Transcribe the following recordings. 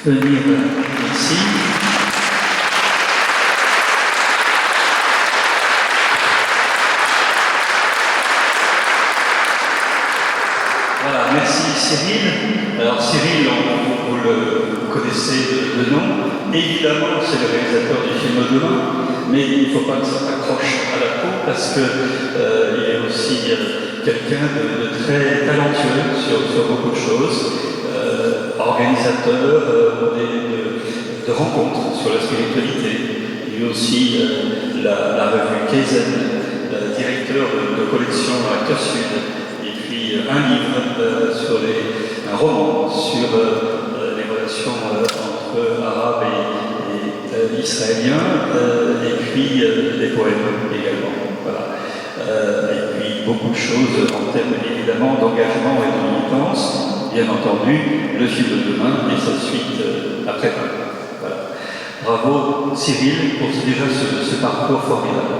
venir ici. Voilà, merci Cyril. Alors Cyril, vous le connaissez de nom. Évidemment, c'est le réalisateur du film Demain, mais il ne faut pas que ça s'accroche à la peau parce qu'il est aussi quelqu'un de très talentueux sur beaucoup de choses, organisateur de rencontres sur la spiritualité. Il est aussi la revue Kaizen, directeur de collection Acteurs Sud, et puis un livre un roman sur les relations entre arabes et israéliens, et puis des poèmes également. Voilà. Et puis beaucoup de choses en termes évidemment d'engagement et de militance, bien entendu, le film de demain et sa suite après-demain. Voilà. Bravo Cyril pour déjà ce parcours formidable.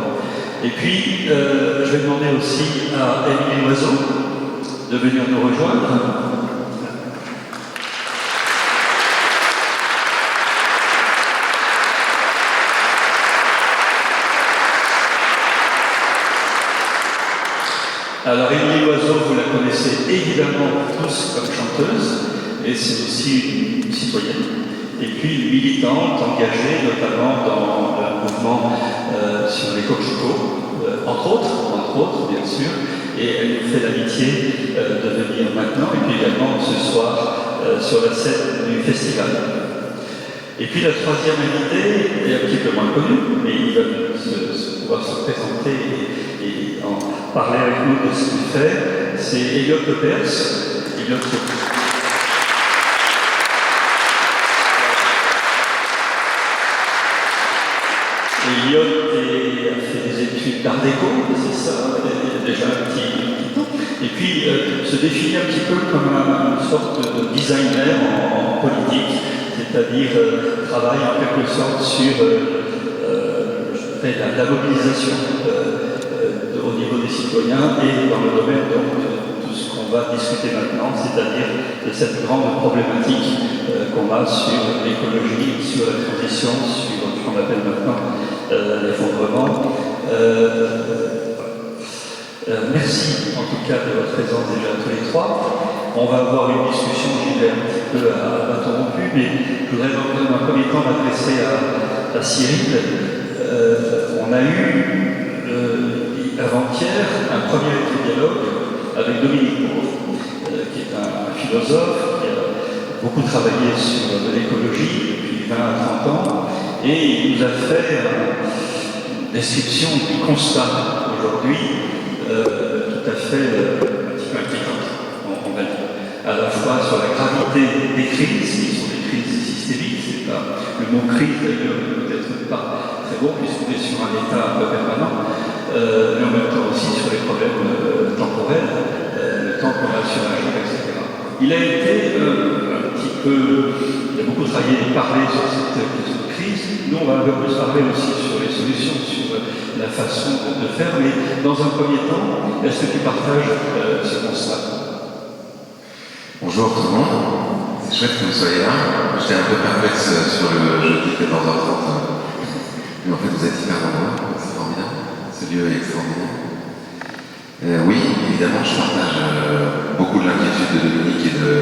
Et puis, je vais demander aussi à Émilie Loiseau de venir nous rejoindre. Alors, Émilie Loiseau, vous la connaissez évidemment tous comme chanteuse, et c'est aussi une citoyenne, et puis une militante engagée notamment dans le mouvement sur les coquelicots, entre autres, bien sûr, et elle nous fait l'amitié de venir maintenant, et puis également ce soir sur la scène du festival. Et puis la troisième invitée est un petit peu moins connue, mais il va pouvoir se présenter et en parler avec nous de ce qu'il fait. C'est Elliot Lepers. Elliot a fait des études d'art déco, c'est ça, il y a déjà un petit temps. Et puis se définit un petit peu comme une sorte de designer en politique, c'est-à-dire travaille en quelque sorte sur la mobilisation au niveau des citoyens et dans le domaine de tout ce qu'on va discuter maintenant, c'est-à-dire de cette grande problématique qu'on a sur l'écologie, sur la transition, sur ce qu'on appelle maintenant l'effondrement. Merci en tout cas de votre présence déjà tous les trois. On va avoir une discussion, j'y vais un petit peu à bâton rompu, mais je voudrais dans un premier temps m'adresser à Cyril. On a eu avant-hier un premier dialogue avec Dominique Moreau, qui est un philosophe qui a beaucoup travaillé sur l'écologie depuis 20 à 30 ans, et il nous a fait une description du constat aujourd'hui tout à fait un petit peu inquiétante, on va dire, à la fois sur la gravité des crises, qui sont des crises systémiques, c'est pas le mot crise d'ailleurs peut-être pas très bon puisqu'on est sur un état un peu permanent, mais en même temps aussi sur les problèmes temporels, le temps qu'on a sur la journée, etc. Il a été un petit peu, il a beaucoup travaillé et parlé sur cette question de crise. Nous, on va un peu plus parler aussi sur les solutions, sur la façon de faire, mais dans un premier temps, est-ce que tu partages ce constat? Bonjour tout le monde, c'est chouette que vous soyez là. J'étais un peu perplexe sur le jeudi 14h30, mais en fait vous êtes hyper nombreux, c'est formidable, ce lieu est extraordinaire. Oui, évidemment, je partage beaucoup de l'inquiétude de Dominique et de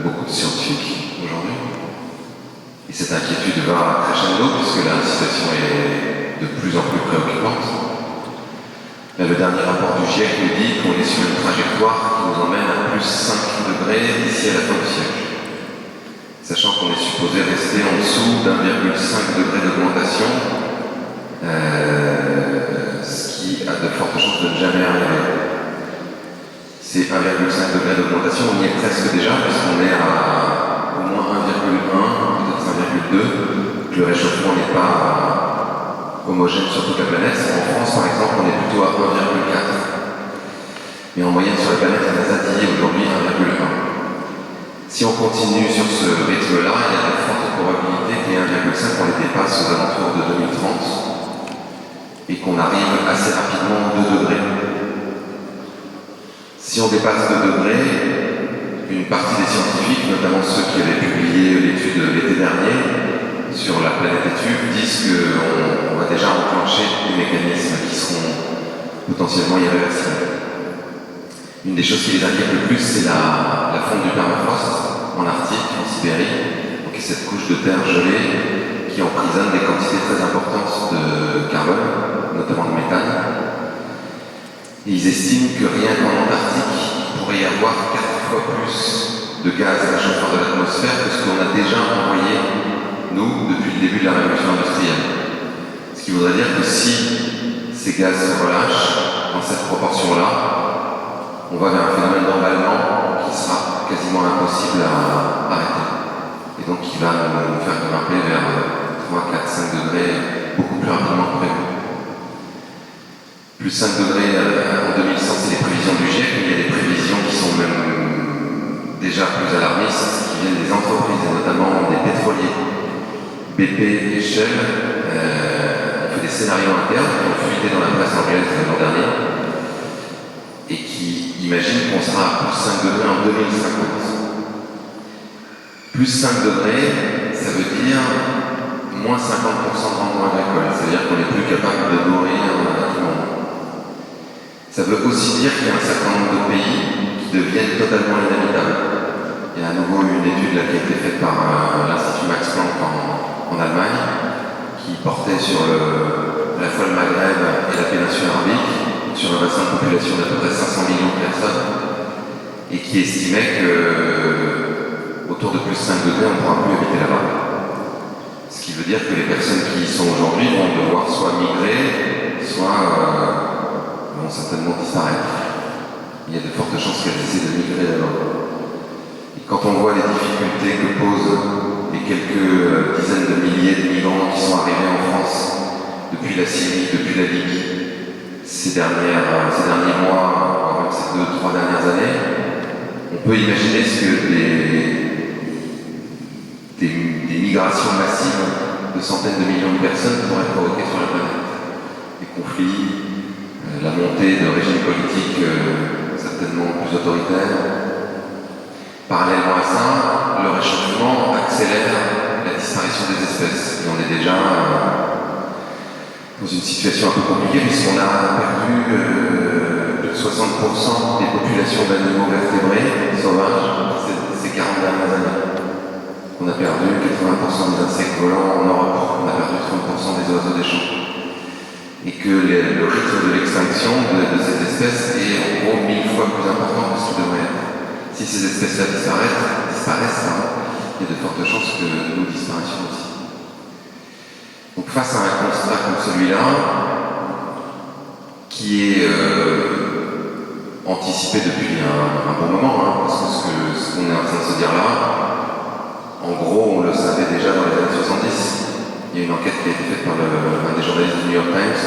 beaucoup de scientifiques aujourd'hui. Et cette inquiétude va crescendo puisque la situation est de plus en plus préoccupante. Là, le dernier rapport du GIEC nous dit qu'on est sur une trajectoire qui nous emmène à plus 5 degrés d'ici à la fin du siècle. Sachant qu'on est supposé rester en dessous d'1,5 degré d'augmentation, ce qui a de fortes chances de ne jamais arriver. C'est 1,5 degré d'augmentation, on y est presque déjà, puisqu'on est à au moins 1,1, peut-être 1,2, que le réchauffement n'est pas homogène sur toute la planète. En France, par exemple, on est plutôt à 1,4. Mais en moyenne sur la planète, on a zatillé aujourd'hui 1,1. Si on continue sur ce rythme-là, il y a de fortes probabilités que les 1,5, on les dépasse aux alentours de 2030 et qu'on arrive assez rapidement aux 2 degrés. Si on dépasse 2 degrés, une partie des scientifiques, notamment ceux qui avaient publié l'étude l'été dernier, sur la planète étude disent qu'on va déjà enclencher des mécanismes qui seront potentiellement irréversibles. Une des choses qui les inquiète le plus, c'est la fonte du permafrost en Arctique, en Sibérie, donc cette couche de terre gelée qui emprisonne des quantités très importantes de carbone, notamment de méthane. Et ils estiment que rien qu'en Antarctique, il pourrait y avoir 4 fois plus de gaz réchauffant de l'atmosphère que ce qu'on a déjà envoyé, nous, depuis le début de la révolution industrielle. Ce qui voudrait dire que si ces gaz se relâchent dans cette proportion-là, on va vers un phénomène d'emballement qui sera quasiment impossible à arrêter. Et donc qui va nous faire grimper vers 3, 4, 5 degrés beaucoup plus rapidement que prévu. Plus 5 degrés en 2100, c'est les prévisions du GIEC, mais il y a des prévisions qui sont même déjà plus alarmistes, qui viennent des entreprises, et notamment des pétroliers. BP et Shell ont fait des scénarios internes qui ont fuité dans la presse anglaise l'an dernier et qui imaginent qu'on sera à plus 5 degrés en 2050. Plus 5 degrés, ça veut dire moins 50% de rendement agricole, c'est-à-dire qu'on n'est plus capable de nourrir tout le monde. Ça veut aussi dire qu'il y a un certain nombre de pays qui deviennent totalement inhabitables. Il y a à nouveau une étude là, qui a été faite par l'Institut Max Planck en Allemagne, qui portait sur à la fois le Maghreb et la péninsule arabique, sur un bassin de population d'à peu près 500 millions de personnes, et qui estimait que autour de plus 5 degrés, on ne pourra plus habiter là-bas. Ce qui veut dire que les personnes qui y sont aujourd'hui vont devoir soit migrer, soit vont certainement disparaître. Il y a de fortes chances qu'elles essaient de migrer là-bas. Et quand on voit les difficultés que posent les quelques dizaines de milliers de migrants qui sont arrivés en France depuis la Syrie, depuis la Libye, ces derniers mois, voire même ces 2-3 dernières années, on peut imaginer ce que des migrations massives de centaines de millions de personnes pourraient provoquer sur la planète. Des conflits, la montée de régimes politiques certainement plus autoritaires. Parallèlement à ça, le réchauffement accélère la disparition des espèces. Et on est déjà dans une situation un peu compliquée puisqu'on a perdu plus de 60% des populations d'animaux vertébrés sauvages ces 40 dernières années. On a perdu 80% des insectes volants en Europe, on a perdu 30% des oiseaux des champs. Et que le rythme de l'extinction de ces espèces est en gros 1000 fois plus important que ce qu'il devrait être. Si ces espèces-là disparaissent, il y a de fortes chances que nous disparaissions aussi. Donc face à un constat comme celui-là, qui est anticipé depuis un bon moment, parce que ce qu'on est en train de se dire là, en gros on le savait déjà dans les années 70. Il y a une enquête qui a été faite par un des journalistes du New York Times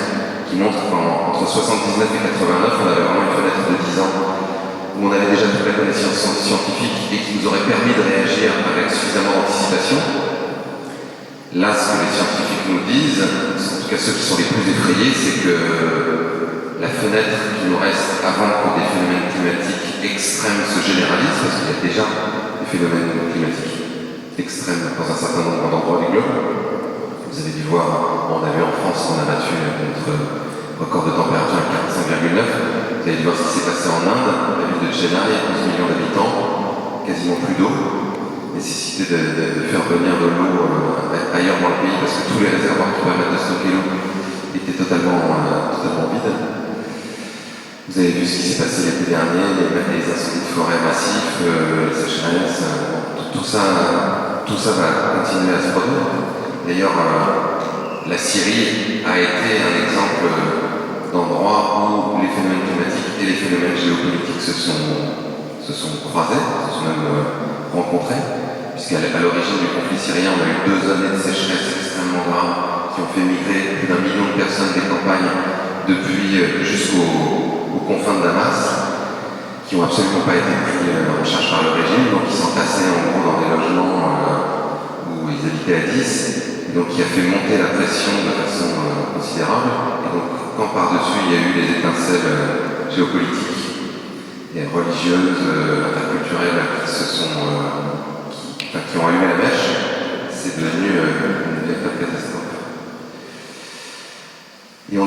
qui montre qu'entre 79 et 89, on avait vraiment une fenêtre de 10 ans où on avait déjà toute la connaissance scientifique et qui nous aurait permis de réagir avec suffisamment d'anticipation. Là, ce que les scientifiques nous disent, en tout cas ceux qui sont les plus effrayés, c'est que la fenêtre qui nous reste avant que des phénomènes climatiques extrêmes se généralisent, parce qu'il y a déjà des phénomènes climatiques extrêmes dans un certain nombre d'endroits du globe. Vous avez dû voir, on a vu en France qu'on a battu notre record de température à 45,9. Vous avez dû voir ce qui s'est passé en Inde, la ville de Chennai, 11 millions d'habitants, quasiment plus d'eau, nécessité de faire venir de l'eau ailleurs dans le pays parce que tous les réservoirs qui permettent de stocker l'eau étaient totalement vides. Vous avez vu ce qui s'est passé l'été dernier, même les incendies de forêt massifs, les sécheresses, tout ça va continuer à se produire. D'ailleurs, la Syrie a été un exemple d'endroit où les phénomènes climatiques et les phénomènes géopolitiques se sont croisés, se sont même rencontrés, puisqu'à l'origine du conflit syrien, on a eu 2 années de sécheresse extrêmement graves qui ont fait migrer plus d'1 million de personnes des campagnes depuis jusqu'aux confins de Damas, qui n'ont absolument pas été pris en charge par le régime, donc ils sont tassés en gros dans des logements où ils habitaient à 10. Donc qui a fait monter la pression de façon considérable. Et donc quand par-dessus il y a eu les étincelles géopolitiques et religieuses, interculturelles qui ont allumé la mèche, c'est devenu une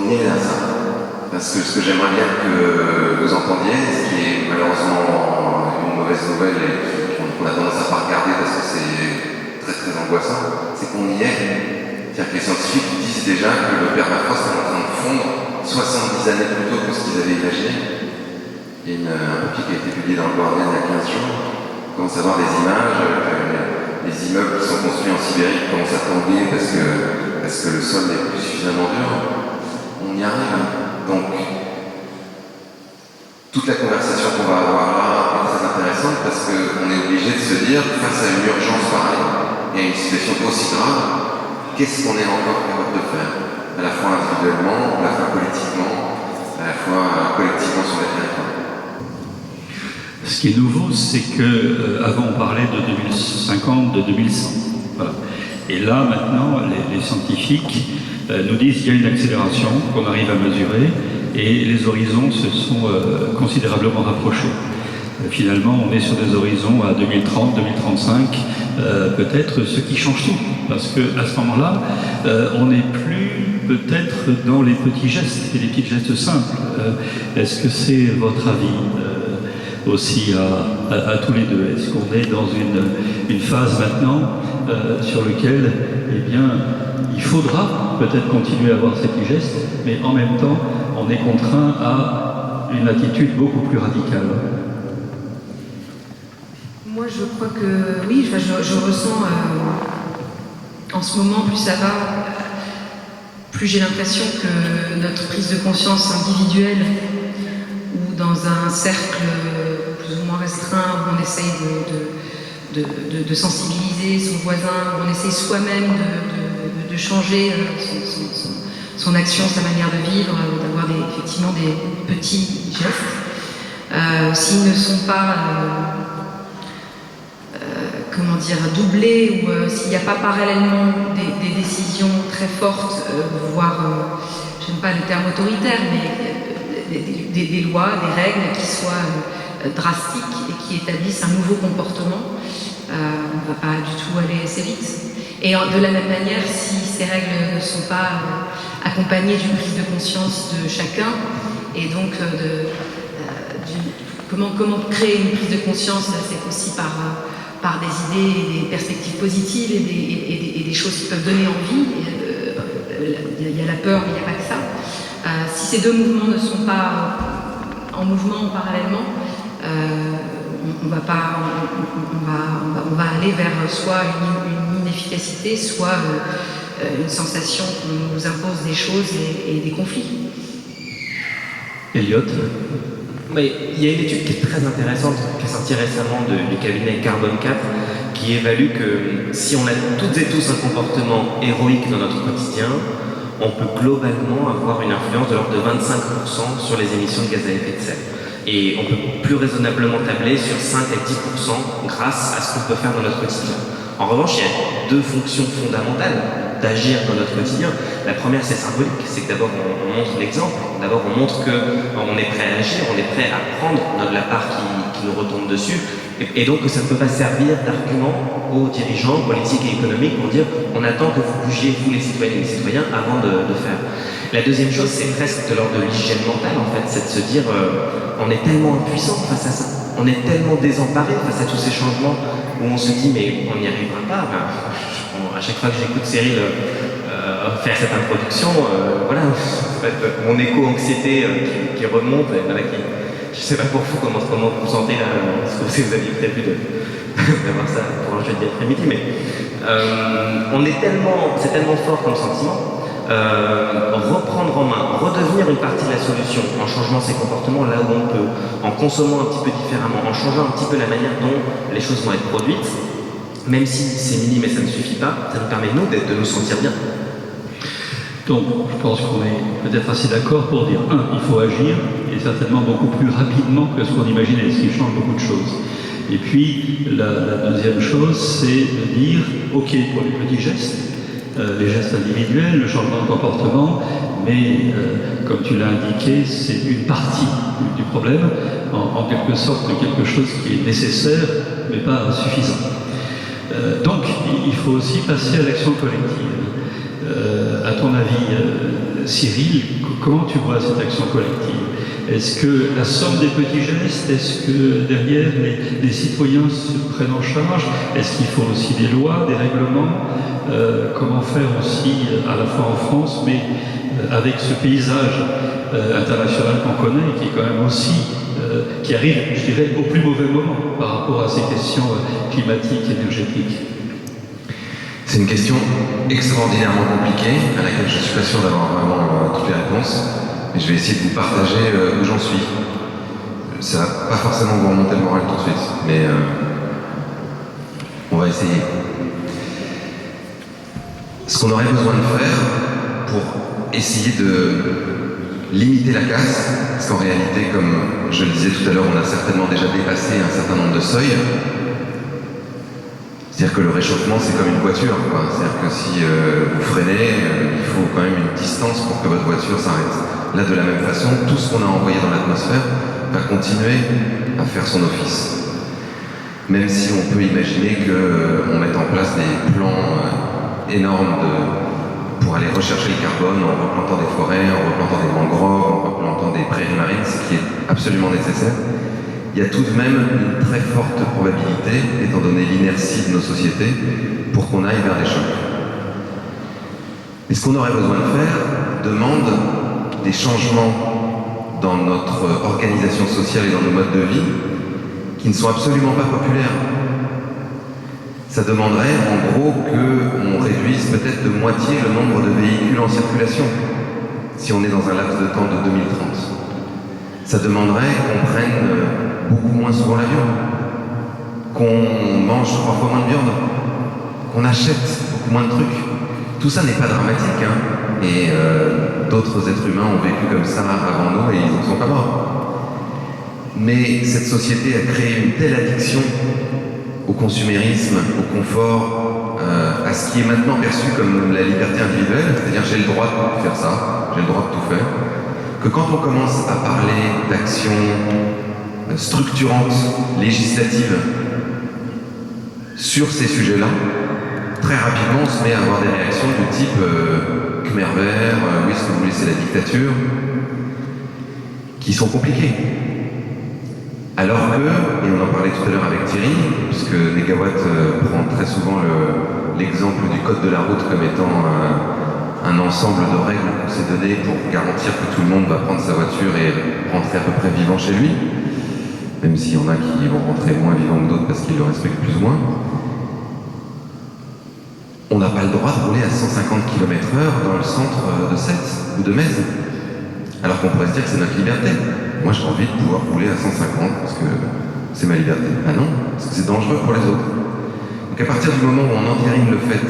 on est à ça. Parce que ce que j'aimerais bien que vous entendiez, ce qui est malheureusement une mauvaise nouvelle et qu'on a tendance à pas regarder parce que c'est très très angoissant, c'est qu'on y est. C'est-à-dire que les scientifiques disent déjà que le permafrost est en train de fondre 70 années plus tôt que ce qu'ils avaient imaginé. Il y a un papier qui a été publié dans le Guardian il y a 15 jours. On commence à voir des images, les immeubles qui sont construits en Sibérie commencent à tomber parce que le sol n'est plus suffisamment dur. On y arrive. Hein. Donc, toute la conversation qu'on va avoir là est très intéressante parce qu'on est obligé de se dire, face à une urgence pareille et à une situation aussi grave, qu'est-ce qu'on est encore capable de faire, à la fois individuellement, à la fois politiquement, à la fois collectivement sur les territoires. Ce qui est nouveau, c'est qu'avant on parlait de 2050, de 2100. Voilà. Et là, maintenant, les scientifiques nous disent qu'il y a une accélération qu'on arrive à mesurer et les horizons se sont considérablement rapprochés. Finalement, on est sur des horizons à 2030, 2035, peut-être ce qui change tout. Parce qu'à ce moment-là, on n'est plus peut-être dans les petits gestes, et les petits gestes simples. Est-ce que c'est votre avis aussi à tous les deux? Est-ce qu'on est dans une phase maintenant sur laquelle, eh bien, il faudra peut-être continuer à avoir ces petits gestes, mais en même temps, on est contraint à une attitude beaucoup plus radicale? Moi, je crois que oui, je ressens en ce moment, plus ça va, plus j'ai l'impression que notre prise de conscience individuelle ou dans un cercle plus ou moins restreint où on essaye de sensibiliser son voisin, où on essaye soi-même de changer son action, sa manière de vivre, d'avoir effectivement des petits gestes, s'ils ne sont pas comment dire, doublés, ou s'il n'y a pas parallèlement des décisions très fortes, voire, j'aime pas le terme autoritaire, mais des lois, des règles qui soient drastiques et qui établissent un nouveau comportement, on ne va pas du tout aller assez vite. Et de la même manière, si ces règles ne sont pas accompagnées d'une prise de conscience de chacun, et donc comment créer une prise de conscience, c'est aussi par des idées et des perspectives positives et des choses qui peuvent donner envie. Il y a la peur, mais il n'y a pas que ça. Si ces deux mouvements ne sont pas en mouvement parallèlement, on va aller vers soit une inefficacité, soit une sensation qu'on nous impose des choses et des conflits. Elliot? Mais il y a une étude qui est très intéressante, qui est sortie récemment du cabinet Carbone 4, qui évalue que si on a toutes et tous un comportement héroïque dans notre quotidien, on peut globalement avoir une influence de l'ordre de 25% sur les émissions de gaz à effet de serre. Et on peut plus raisonnablement tabler sur 5 à 10% grâce à ce qu'on peut faire dans notre quotidien. En revanche, il y a deux fonctions fondamentales d'agir dans notre quotidien. La première, c'est symbolique, c'est que d'abord on montre l'exemple, d'abord on montre qu'on est prêt à agir, on est prêt à prendre la part qui nous retombe dessus, et donc que ça ne peut pas servir d'argument aux dirigeants politiques et économiques pour dire on attend que vous bougiez, vous les citoyennes et les citoyens, avant de faire. La deuxième chose, c'est presque de l'ordre de l'hygiène mentale, en fait, c'est de se dire on est tellement impuissant face à ça, on est tellement désemparé face à tous ces changements où on se dit mais on n'y arrivera pas. À chaque fois que j'écoute Cyril faire cette introduction, voilà, en fait, mon éco-anxiété qui remonte, et voilà, je sais pas pour vous comment vous vous sentez là, ce que vous aviez prévu d'avoir ça pour un jeudi après-midi, mais c'est tellement fort comme sentiment. Reprendre en main, redevenir une partie de la solution en changeant ses comportements là où on peut, en consommant un petit peu différemment, en changeant un petit peu la manière dont les choses vont être produites, même si c'est minime et ça ne suffit pas, ça nous permet nous de nous sentir bien. Donc, je pense qu'on est peut-être assez d'accord pour dire, il faut agir, et certainement beaucoup plus rapidement que ce qu'on imaginait, ce qui change beaucoup de choses. Et puis, la deuxième chose, c'est de dire, ok, pour les petits gestes, les gestes individuels, le changement de comportement, mais comme tu l'as indiqué, c'est une partie du problème, en quelque sorte quelque chose qui est nécessaire, mais pas suffisant. Donc, il faut aussi passer à l'action collective. À ton avis, Cyril, comment tu vois cette action collective? Est-ce que la somme des petits gestes, est-ce que derrière les citoyens se prennent en charge? Est-ce qu'il faut aussi des lois, des règlements? Comment faire aussi, à la fois en France, mais avec ce paysage international qu'on connaît, qui est quand même aussi, qui arrive, je dirais, au plus mauvais moment par rapport à ces questions climatiques, énergétiques? C'est une question extraordinairement compliquée, à laquelle je ne suis pas sûr d'avoir vraiment toutes les réponses. Et je vais essayer de vous partager où j'en suis. Ça va pas forcément vous remonter le moral tout de suite, mais on va essayer. Ce qu'on aurait besoin de faire pour essayer de limiter la casse, parce qu'en réalité, comme je le disais tout à l'heure, on a certainement déjà dépassé un certain nombre de seuils. C'est-à-dire que le réchauffement, c'est comme une voiture, quoi. C'est-à-dire que si vous freinez, il faut quand même une distance pour que votre voiture s'arrête. Là, de la même façon, tout ce qu'on a envoyé dans l'atmosphère va continuer à faire son office. Même si on peut imaginer qu'on mette en place des plans énormes pour aller rechercher le carbone en replantant des forêts, en replantant des mangroves, en replantant des prairies marines, ce qui est absolument nécessaire. Il y a tout de même une très forte probabilité, étant donné l'inertie de nos sociétés, pour qu'on aille vers des chocs. Et ce qu'on aurait besoin de faire demande des changements dans notre organisation sociale et dans nos modes de vie qui ne sont absolument pas populaires. Ça demanderait en gros qu'on réduise peut-être de moitié le nombre de véhicules en circulation si on est dans un laps de temps de 2030. Ça demanderait qu'on prenne beaucoup moins souvent l'avion, qu'on mange 3 fois moins de viande, qu'on achète beaucoup moins de trucs. Tout ça n'est pas dramatique, hein, et d'autres êtres humains ont vécu comme ça avant nous et ils n'en sont pas morts. Mais cette société a créé une telle addiction au consumérisme, au confort, à ce qui est maintenant perçu comme la liberté individuelle, c'est-à-dire j'ai le droit de faire ça, j'ai le droit de tout faire, que quand on commence à parler d'actions structurantes, législatives, sur ces sujets-là, très rapidement on se met à avoir des réactions du type Khmer vert, oui, est-ce que vous voulez, c'est la dictature, qui sont compliquées. Alors que, et on en parlait tout à l'heure avec Thierry, puisque Negawatt prend très souvent l'exemple du code de la route comme étant un ensemble de règles qu'on s'est donné pour garantir que tout le monde va prendre sa voiture et rentrer à peu près vivant chez lui, même s'il y en a qui vont rentrer moins vivants que d'autres parce qu'ils le respectent plus ou moins. On n'a pas le droit de rouler à 150 km/h dans le centre de Sète ou de Metz, alors qu'on pourrait se dire que c'est notre liberté. Moi, j'ai envie de pouvoir rouler à 150 parce que c'est ma liberté. Ah non, parce que c'est dangereux pour les autres. Donc à partir du moment où on entérine le fait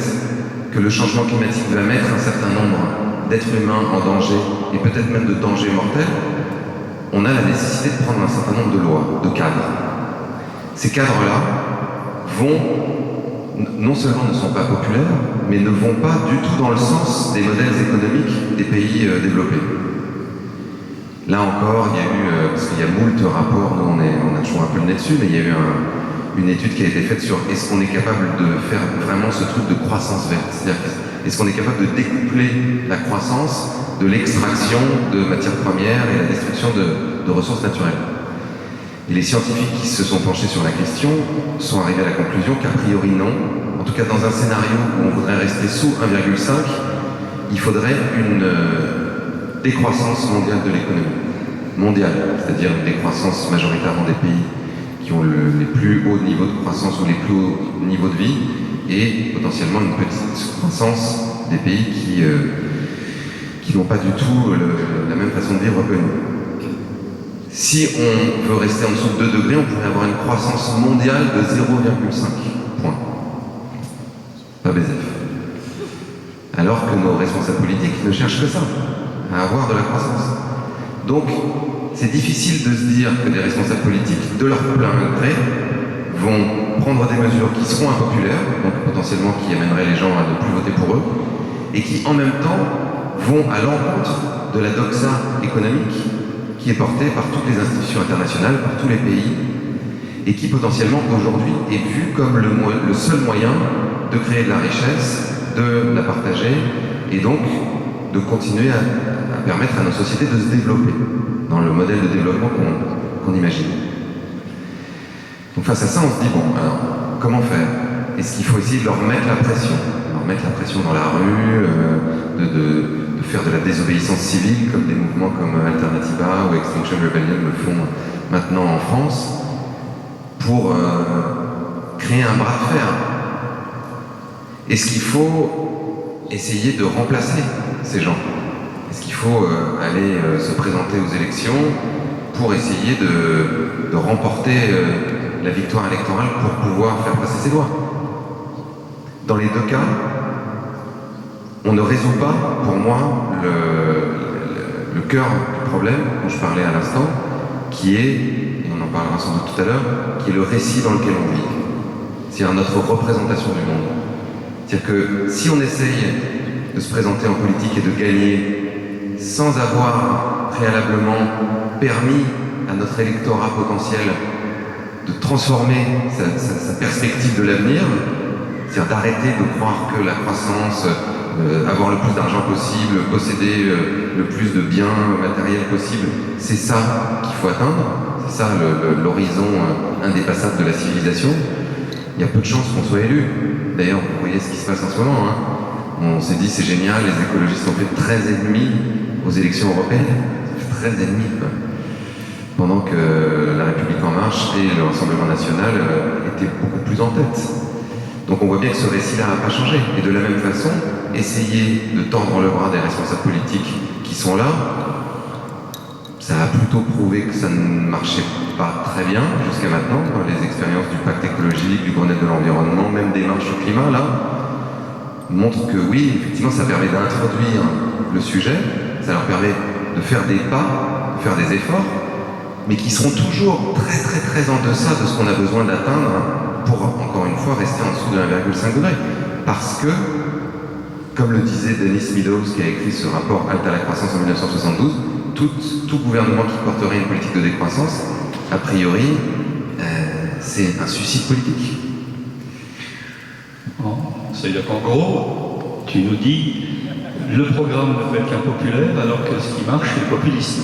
que le changement climatique va mettre un certain nombre d'êtres humains en danger, et peut-être même de danger mortel, on a la nécessité de prendre un certain nombre de lois, de cadres. Ces cadres-là non seulement ne sont pas populaires, mais ne vont pas du tout dans le sens des modèles économiques des pays développés. Là encore, il y a eu, parce qu'il y a moult rapports, nous on a toujours un peu le nez dessus, mais il y a eu une étude qui a été faite sur est-ce qu'on est capable de faire vraiment ce truc de croissance verte, c'est-à-dire est-ce qu'on est capable de découpler la croissance de l'extraction de matières premières et la destruction de ressources naturelles. Et les scientifiques qui se sont penchés sur la question sont arrivés à la conclusion qu'a priori non. En tout cas, dans un scénario où on voudrait rester sous 1,5, il faudrait une décroissance mondiale de l'économie. Mondiale, c'est-à-dire une décroissance majoritairement des pays qui ont les plus hauts niveaux de croissance ou les plus hauts niveaux de vie, et potentiellement une petite croissance des pays qui n'ont pas du tout la même façon de vivre que nous. Si on veut rester en dessous de 2 degrés, on pourrait avoir une croissance mondiale de 0,5 points. Pas BZF. Alors que nos responsables politiques ne cherchent que ça, à avoir de la croissance. Donc, c'est difficile de se dire que des responsables politiques, de leur plein gré, vont prendre des mesures qui seront impopulaires, donc potentiellement qui amèneraient les gens à ne plus voter pour eux, et qui en même temps vont à l'encontre de la doxa économique qui est portée par toutes les institutions internationales, par tous les pays, et qui potentiellement aujourd'hui est vue comme le seul moyen de créer de la richesse, de la partager, et donc de continuer à permettre à nos sociétés de se développer dans le modèle de développement qu'on imagine. Donc face à ça, on se dit, bon, alors, comment faire? Est-ce qu'il faut essayer de leur mettre la pression? Leur mettre la pression dans la rue, de faire de la désobéissance civile, comme des mouvements comme Alternativa ou Extinction Rebellion le font maintenant en France, pour créer un bras de fer? Est-ce qu'il faut essayer de remplacer ces gens? Est-ce qu'il faut aller se présenter aux élections pour essayer de remporter la victoire électorale pour pouvoir faire passer ces lois? Dans les deux cas, on ne résout pas, pour moi, le cœur du problème dont je parlais à l'instant, qui est, et on en parlera sans doute tout à l'heure, qui est le récit dans lequel on vit. C'est-à-dire notre représentation du monde. C'est-à-dire que si on essaye de se présenter en politique et de gagner sans avoir préalablement permis à notre électorat potentiel de transformer sa perspective de l'avenir, c'est-à-dire d'arrêter de croire que la croissance, avoir le plus d'argent possible, posséder le plus de biens matériels possible, c'est ça qu'il faut atteindre, c'est ça l'horizon indépassable de la civilisation. Il y a peu de chances qu'on soit élu. D'ailleurs, vous voyez ce qui se passe en ce moment. Hein. On s'est dit, c'est génial, les écologistes ont fait 13,5 aux élections européennes. 13,5 quoi. Pendant que la République En Marche et le Rassemblement National étaient beaucoup plus en tête. Donc on voit bien que ce récit-là n'a pas changé. Et de la même façon, essayer de tordre le bras des responsables politiques qui sont là, ça a plutôt prouvé que ça ne marchait pas très bien jusqu'à maintenant, dans les expériences du pacte écologique, du Grenelle de l'environnement, même des marches au climat, là, montrent que oui, effectivement, ça permet d'introduire le sujet, ça leur permet de faire des pas, de faire des efforts, mais qui seront toujours très très très en deçà de ce qu'on a besoin d'atteindre pour, encore une fois, rester en dessous de 1,5 degré. Parce que, comme le disait Denis Meadows, qui a écrit ce rapport Halte à la croissance en 1972, tout gouvernement qui porterait une politique de décroissance, a priori, c'est un suicide politique. C'est-à-dire qu'en gros, tu nous dis, le programme ne peut être qu'impopulaire, alors que ce qui marche, c'est le populisme.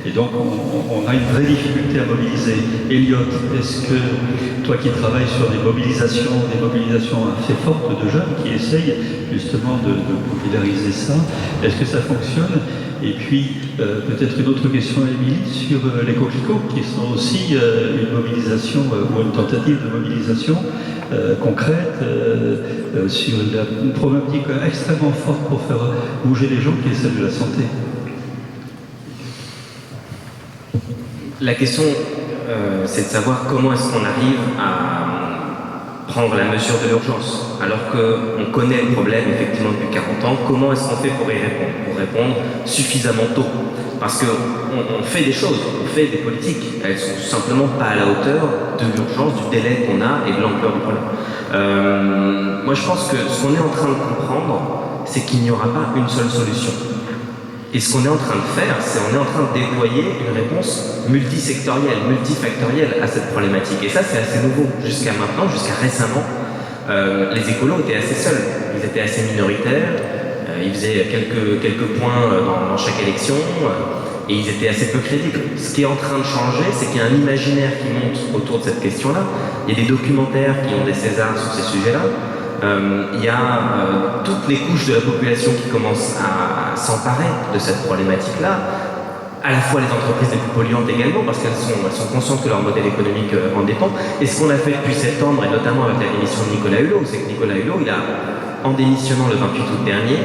Et donc, on a une vraie difficulté à mobiliser. Elliot, est-ce que toi qui travailles sur des mobilisations assez fortes de jeunes qui essayent justement de populariser ça, est-ce que ça fonctionne? Et puis, peut-être une autre question à Émilie sur les coquelicots, qui sont aussi une mobilisation ou une tentative de mobilisation concrète sur une problématique extrêmement forte pour faire bouger les gens, qui est celle de la santé. La question, c'est de savoir comment est-ce qu'on arrive à prendre la mesure de l'urgence. Alors qu'on connaît le problème, effectivement, depuis 40 ans, comment est-ce qu'on fait pour y répondre? Pour répondre suffisamment tôt. Parce qu'on fait des choses, on fait des politiques. Elles sont tout simplement pas à la hauteur de l'urgence, du délai qu'on a et de l'ampleur du problème. Moi, je pense que ce qu'on est en train de comprendre, c'est qu'il n'y aura pas une seule solution. Et ce qu'on est en train de faire, c'est qu'on est en train de déployer une réponse multisectorielle, multifactorielle à cette problématique. Et ça, c'est assez nouveau. Jusqu'à maintenant, jusqu'à récemment, les écolos étaient assez seuls. Ils étaient assez minoritaires. Ils faisaient quelques points dans chaque élection. Et ils étaient assez peu crédibles. Ce qui est en train de changer, c'est qu'il y a un imaginaire qui monte autour de cette question-là. Il y a des documentaires qui ont des Césars sur ces sujets-là. Il y a toutes les couches de la population qui commencent à s'emparer de cette problématique-là, à la fois les entreprises les plus polluantes également, parce qu'elles sont conscientes que leur modèle économique en dépend. Et ce qu'on a fait depuis septembre, et notamment avec la démission de Nicolas Hulot, c'est que Nicolas Hulot, en démissionnant le 28 août dernier,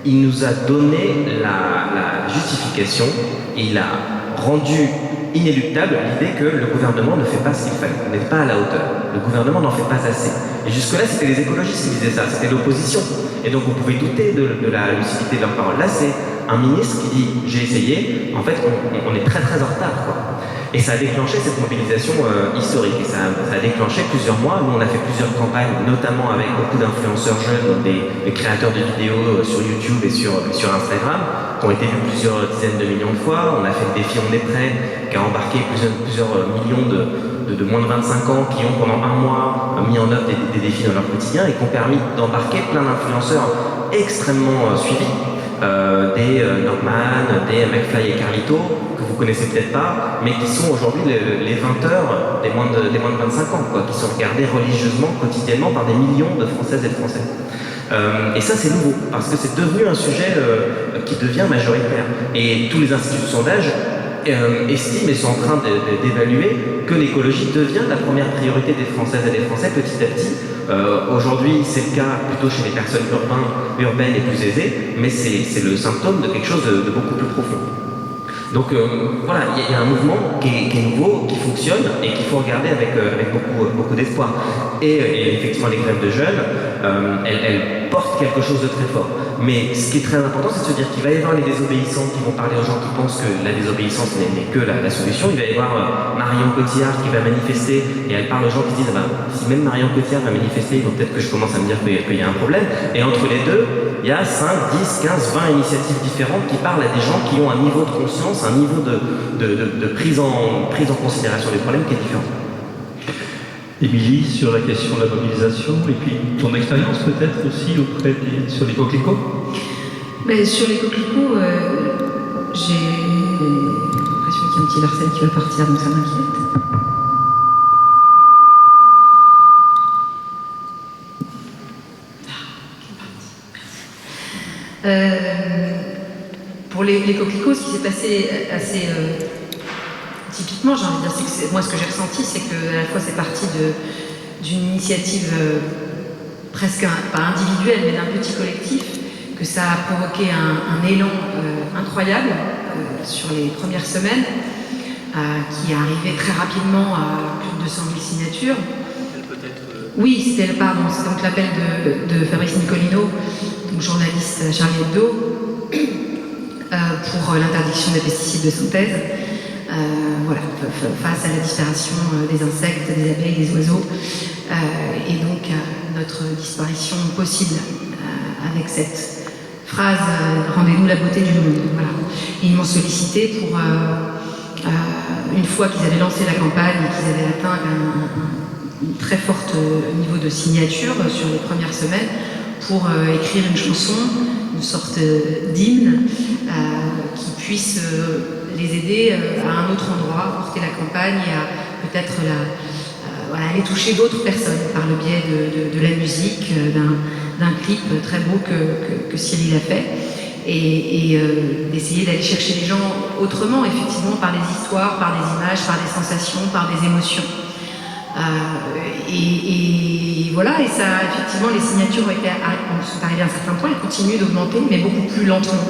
il nous a donné la justification, et il a rendu inéluctable l'idée que le gouvernement ne fait pas ce qu'il fallait, on n'est pas à la hauteur, le gouvernement n'en fait pas assez. Et jusque-là, c'était les écologistes qui disaient ça, c'était l'opposition. Et donc vous pouvez douter de la lucidité de leur parole. Là, c'est un ministre qui dit « j'ai essayé », en fait, on est très très en retard, quoi. Et ça a déclenché cette mobilisation historique, et ça a déclenché plusieurs mois. Nous, on a fait plusieurs campagnes, notamment avec beaucoup d'influenceurs jeunes, des créateurs de vidéos sur YouTube et sur Instagram, qui ont été vus plusieurs dizaines de millions de fois. On a fait le défi On est prêt, qui a embarqué plusieurs millions de moins de 25 ans qui ont pendant un mois mis en œuvre des défis dans leur quotidien et qui ont permis d'embarquer plein d'influenceurs extrêmement suivis des Norman, des McFly et Carlito, que vous connaissez peut-être pas, mais qui sont aujourd'hui les 20h des moins de 25 ans, quoi, qui sont regardés religieusement, quotidiennement par des millions de Françaises et de Français. Et ça, c'est nouveau, parce que c'est devenu un sujet qui devient majoritaire. Et tous les instituts de sondage estiment et sont en train d'évaluer que l'écologie devient la première priorité des Françaises et des Français petit à petit. Aujourd'hui, c'est le cas plutôt chez les personnes urbaines et plus aisées, mais c'est le symptôme de quelque chose de beaucoup plus profond. Donc voilà, il y a un mouvement qui est nouveau, qui fonctionne et qu'il faut regarder avec beaucoup d'espoir. Et effectivement, les grèves de jeunes, elles portent quelque chose de très fort. Mais ce qui est très important, c'est de se dire qu'il va y avoir les désobéissants qui vont parler aux gens qui pensent que la désobéissance n'est que la solution. Il va y avoir Marion Cotillard qui va manifester et elle parle aux gens qui disent si même Marion Cotillard va manifester, il faut peut-être que je commence à me dire qu'il y a un problème. Et entre les deux, il y a 5, 10, 15, 20 initiatives différentes qui parlent à des gens qui ont un niveau de conscience, un niveau de prise en considération des problèmes qui est différent. Émilie, sur la question de la mobilisation, et puis ton expérience peut-être aussi sur les coquelicots. Mais sur les coquelicots, j'ai l'impression qu'il y a un petit Larsen qui va partir, donc ça m'inquiète. Pour les coquelicots, ce qui s'est passé assez typiquement, j'ai envie de dire, c'est que moi ce que j'ai ressenti, c'est que à la fois c'est parti d'une initiative presque pas individuelle, mais d'un petit collectif, que ça a provoqué un élan incroyable sur les premières semaines, qui est arrivé très rapidement à plus de 200 000 signatures. Oui, c'était c'est donc l'appel de Fabrice Nicolino, donc journaliste à Charlie Hebdo, pour l'interdiction des pesticides de synthèse. Voilà, face à la disparition des insectes, des abeilles, des oiseaux, et donc à notre disparition possible avec cette phrase « Rendez-nous la beauté du monde ». Voilà. Et ils m'ont sollicité pour, une fois qu'ils avaient lancé la campagne et qu'ils avaient atteint un très fort niveau de signature sur les premières semaines, pour écrire une chanson, une sorte d'hymne qui puisse les aider à un autre endroit, porter la campagne et à peut-être aller toucher d'autres personnes par le biais de la musique, d'un clip très beau que Cyril a fait, et d'essayer d'aller chercher les gens autrement, effectivement, par des histoires, par des images, par des sensations, par des émotions. Et voilà, et ça, effectivement, les signatures sont arrivées à un certain point, elles continuent d'augmenter, mais beaucoup plus lentement.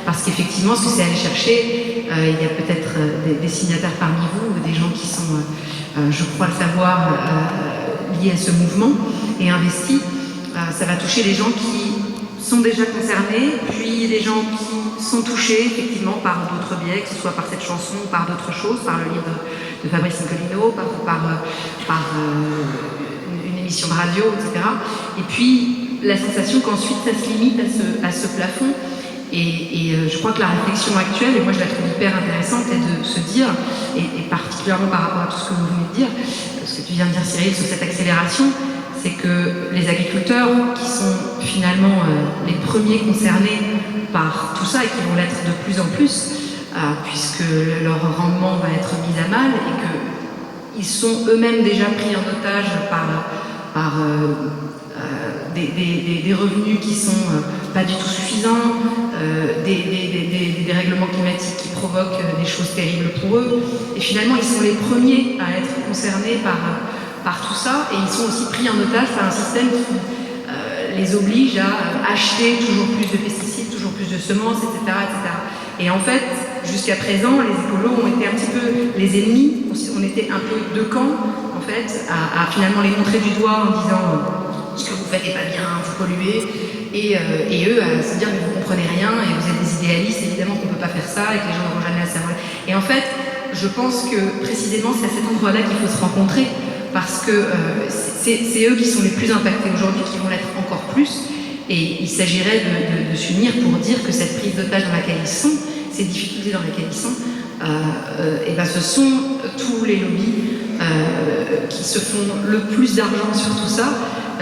Parce qu'effectivement, ce que c'est aller chercher, il y a peut-être des signataires parmi vous, des gens qui sont, je crois le savoir, liés à ce mouvement et investis. Ça va toucher les gens qui sont déjà concernés, puis les gens qui sont touchés effectivement par d'autres biais, que ce soit par cette chanson, par d'autres choses, par le livre de Fabrice Nicolino, par une émission de radio, etc. Et puis la sensation qu'ensuite ça se limite à ce plafond. Et je crois que la réflexion actuelle, et moi je la trouve hyper intéressante, est de se dire, et particulièrement par rapport à tout ce que vous venez de dire, ce que tu viens de dire Cyril sur cette accélération, c'est que les agriculteurs qui sont finalement les premiers concernés par tout ça et qui vont l'être de plus en plus, puisque leur rendement va être mis à mal et qu'ils sont eux-mêmes déjà pris en otage par des revenus qui sont pas du tout suffisants, des règlements climatiques qui provoquent des choses terribles pour eux. Et finalement, ils sont les premiers à être concernés par tout ça, et ils sont aussi pris en otage par un système qui les oblige à acheter toujours plus de pesticides, toujours plus de semences, etc. etc. Et en fait, jusqu'à présent, les écolos ont été un petit peu les ennemis, on était un peu deux camps, en fait, à finalement les montrer du doigt en disant ce que vous faites n'est pas bien, vous polluez, et eux à se dire mais vous comprenez rien, et vous êtes des idéalistes, évidemment qu'on ne peut pas faire ça, et que les gens n'auront jamais assez à voir. Et en fait, je pense que précisément c'est à cet endroit-là qu'il faut se rencontrer, parce que c'est eux qui sont les plus impactés aujourd'hui, qui vont l'être encore plus, et il s'agirait de s'unir pour dire que cette prise d'otage dans laquelle ils sont, ces difficultés dans lesquelles ils sont, et ben ce sont tous les lobbies qui se font le plus d'argent sur tout ça,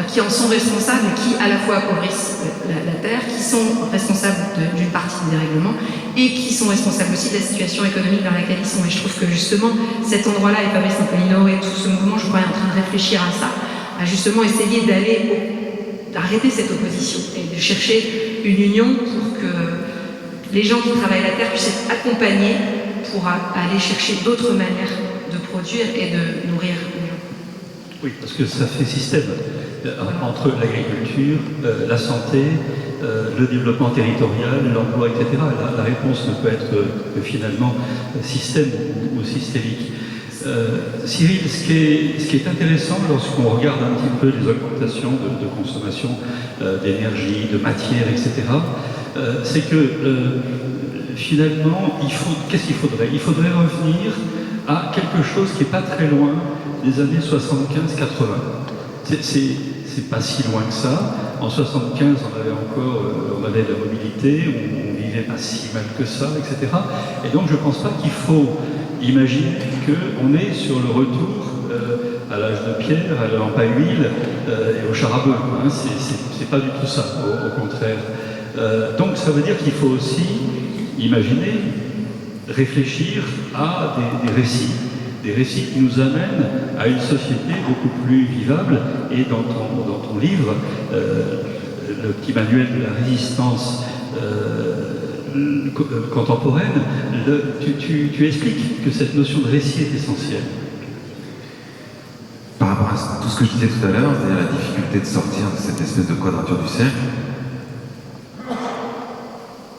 qui en sont responsables, qui à la fois appauvrissent la Terre, qui sont responsables d'une partie des dérèglements et qui sont responsables aussi de la situation économique dans laquelle ils sont. Et je trouve que justement cet endroit-là, et Fabrice Nicolino et tout ce mouvement, je crois, est en train de réfléchir à ça, à justement essayer d'arrêter cette opposition et de chercher une union pour que les gens qui travaillent la terre puissent être accompagnés pour aller chercher d'autres manières de produire et de nourrir les gens. Oui, parce que ça fait système entre l'agriculture, la santé, le développement territorial, l'emploi, etc. La réponse ne peut être que finalement système ou systémique. Cyril, ce qui est intéressant lorsqu'on regarde un petit peu les augmentations de consommation d'énergie, de matière, etc., c'est que finalement, qu'est-ce qu'il faudrait? Il faudrait revenir à quelque chose qui n'est pas très loin des années 75-80. C'est pas si loin que ça. En 75, on avait de la mobilité, on vivait pas si mal que ça, etc. Et donc je ne pense pas qu'il faut imaginer qu'on est sur le retour à l'âge de pierre, à la lampe à huile et au char à bœuf. Hein. C'est pas du tout ça, au contraire. Donc ça veut dire qu'il faut aussi imaginer, réfléchir à des récits qui nous amènent à une société beaucoup plus vivable. Et dans ton livre, le petit manuel de la résistance contemporaine, tu expliques que cette notion de récit est essentielle. Par rapport à tout ce que je disais tout à l'heure, c'est-à-dire la difficulté de sortir de cette espèce de quadrature du cercle,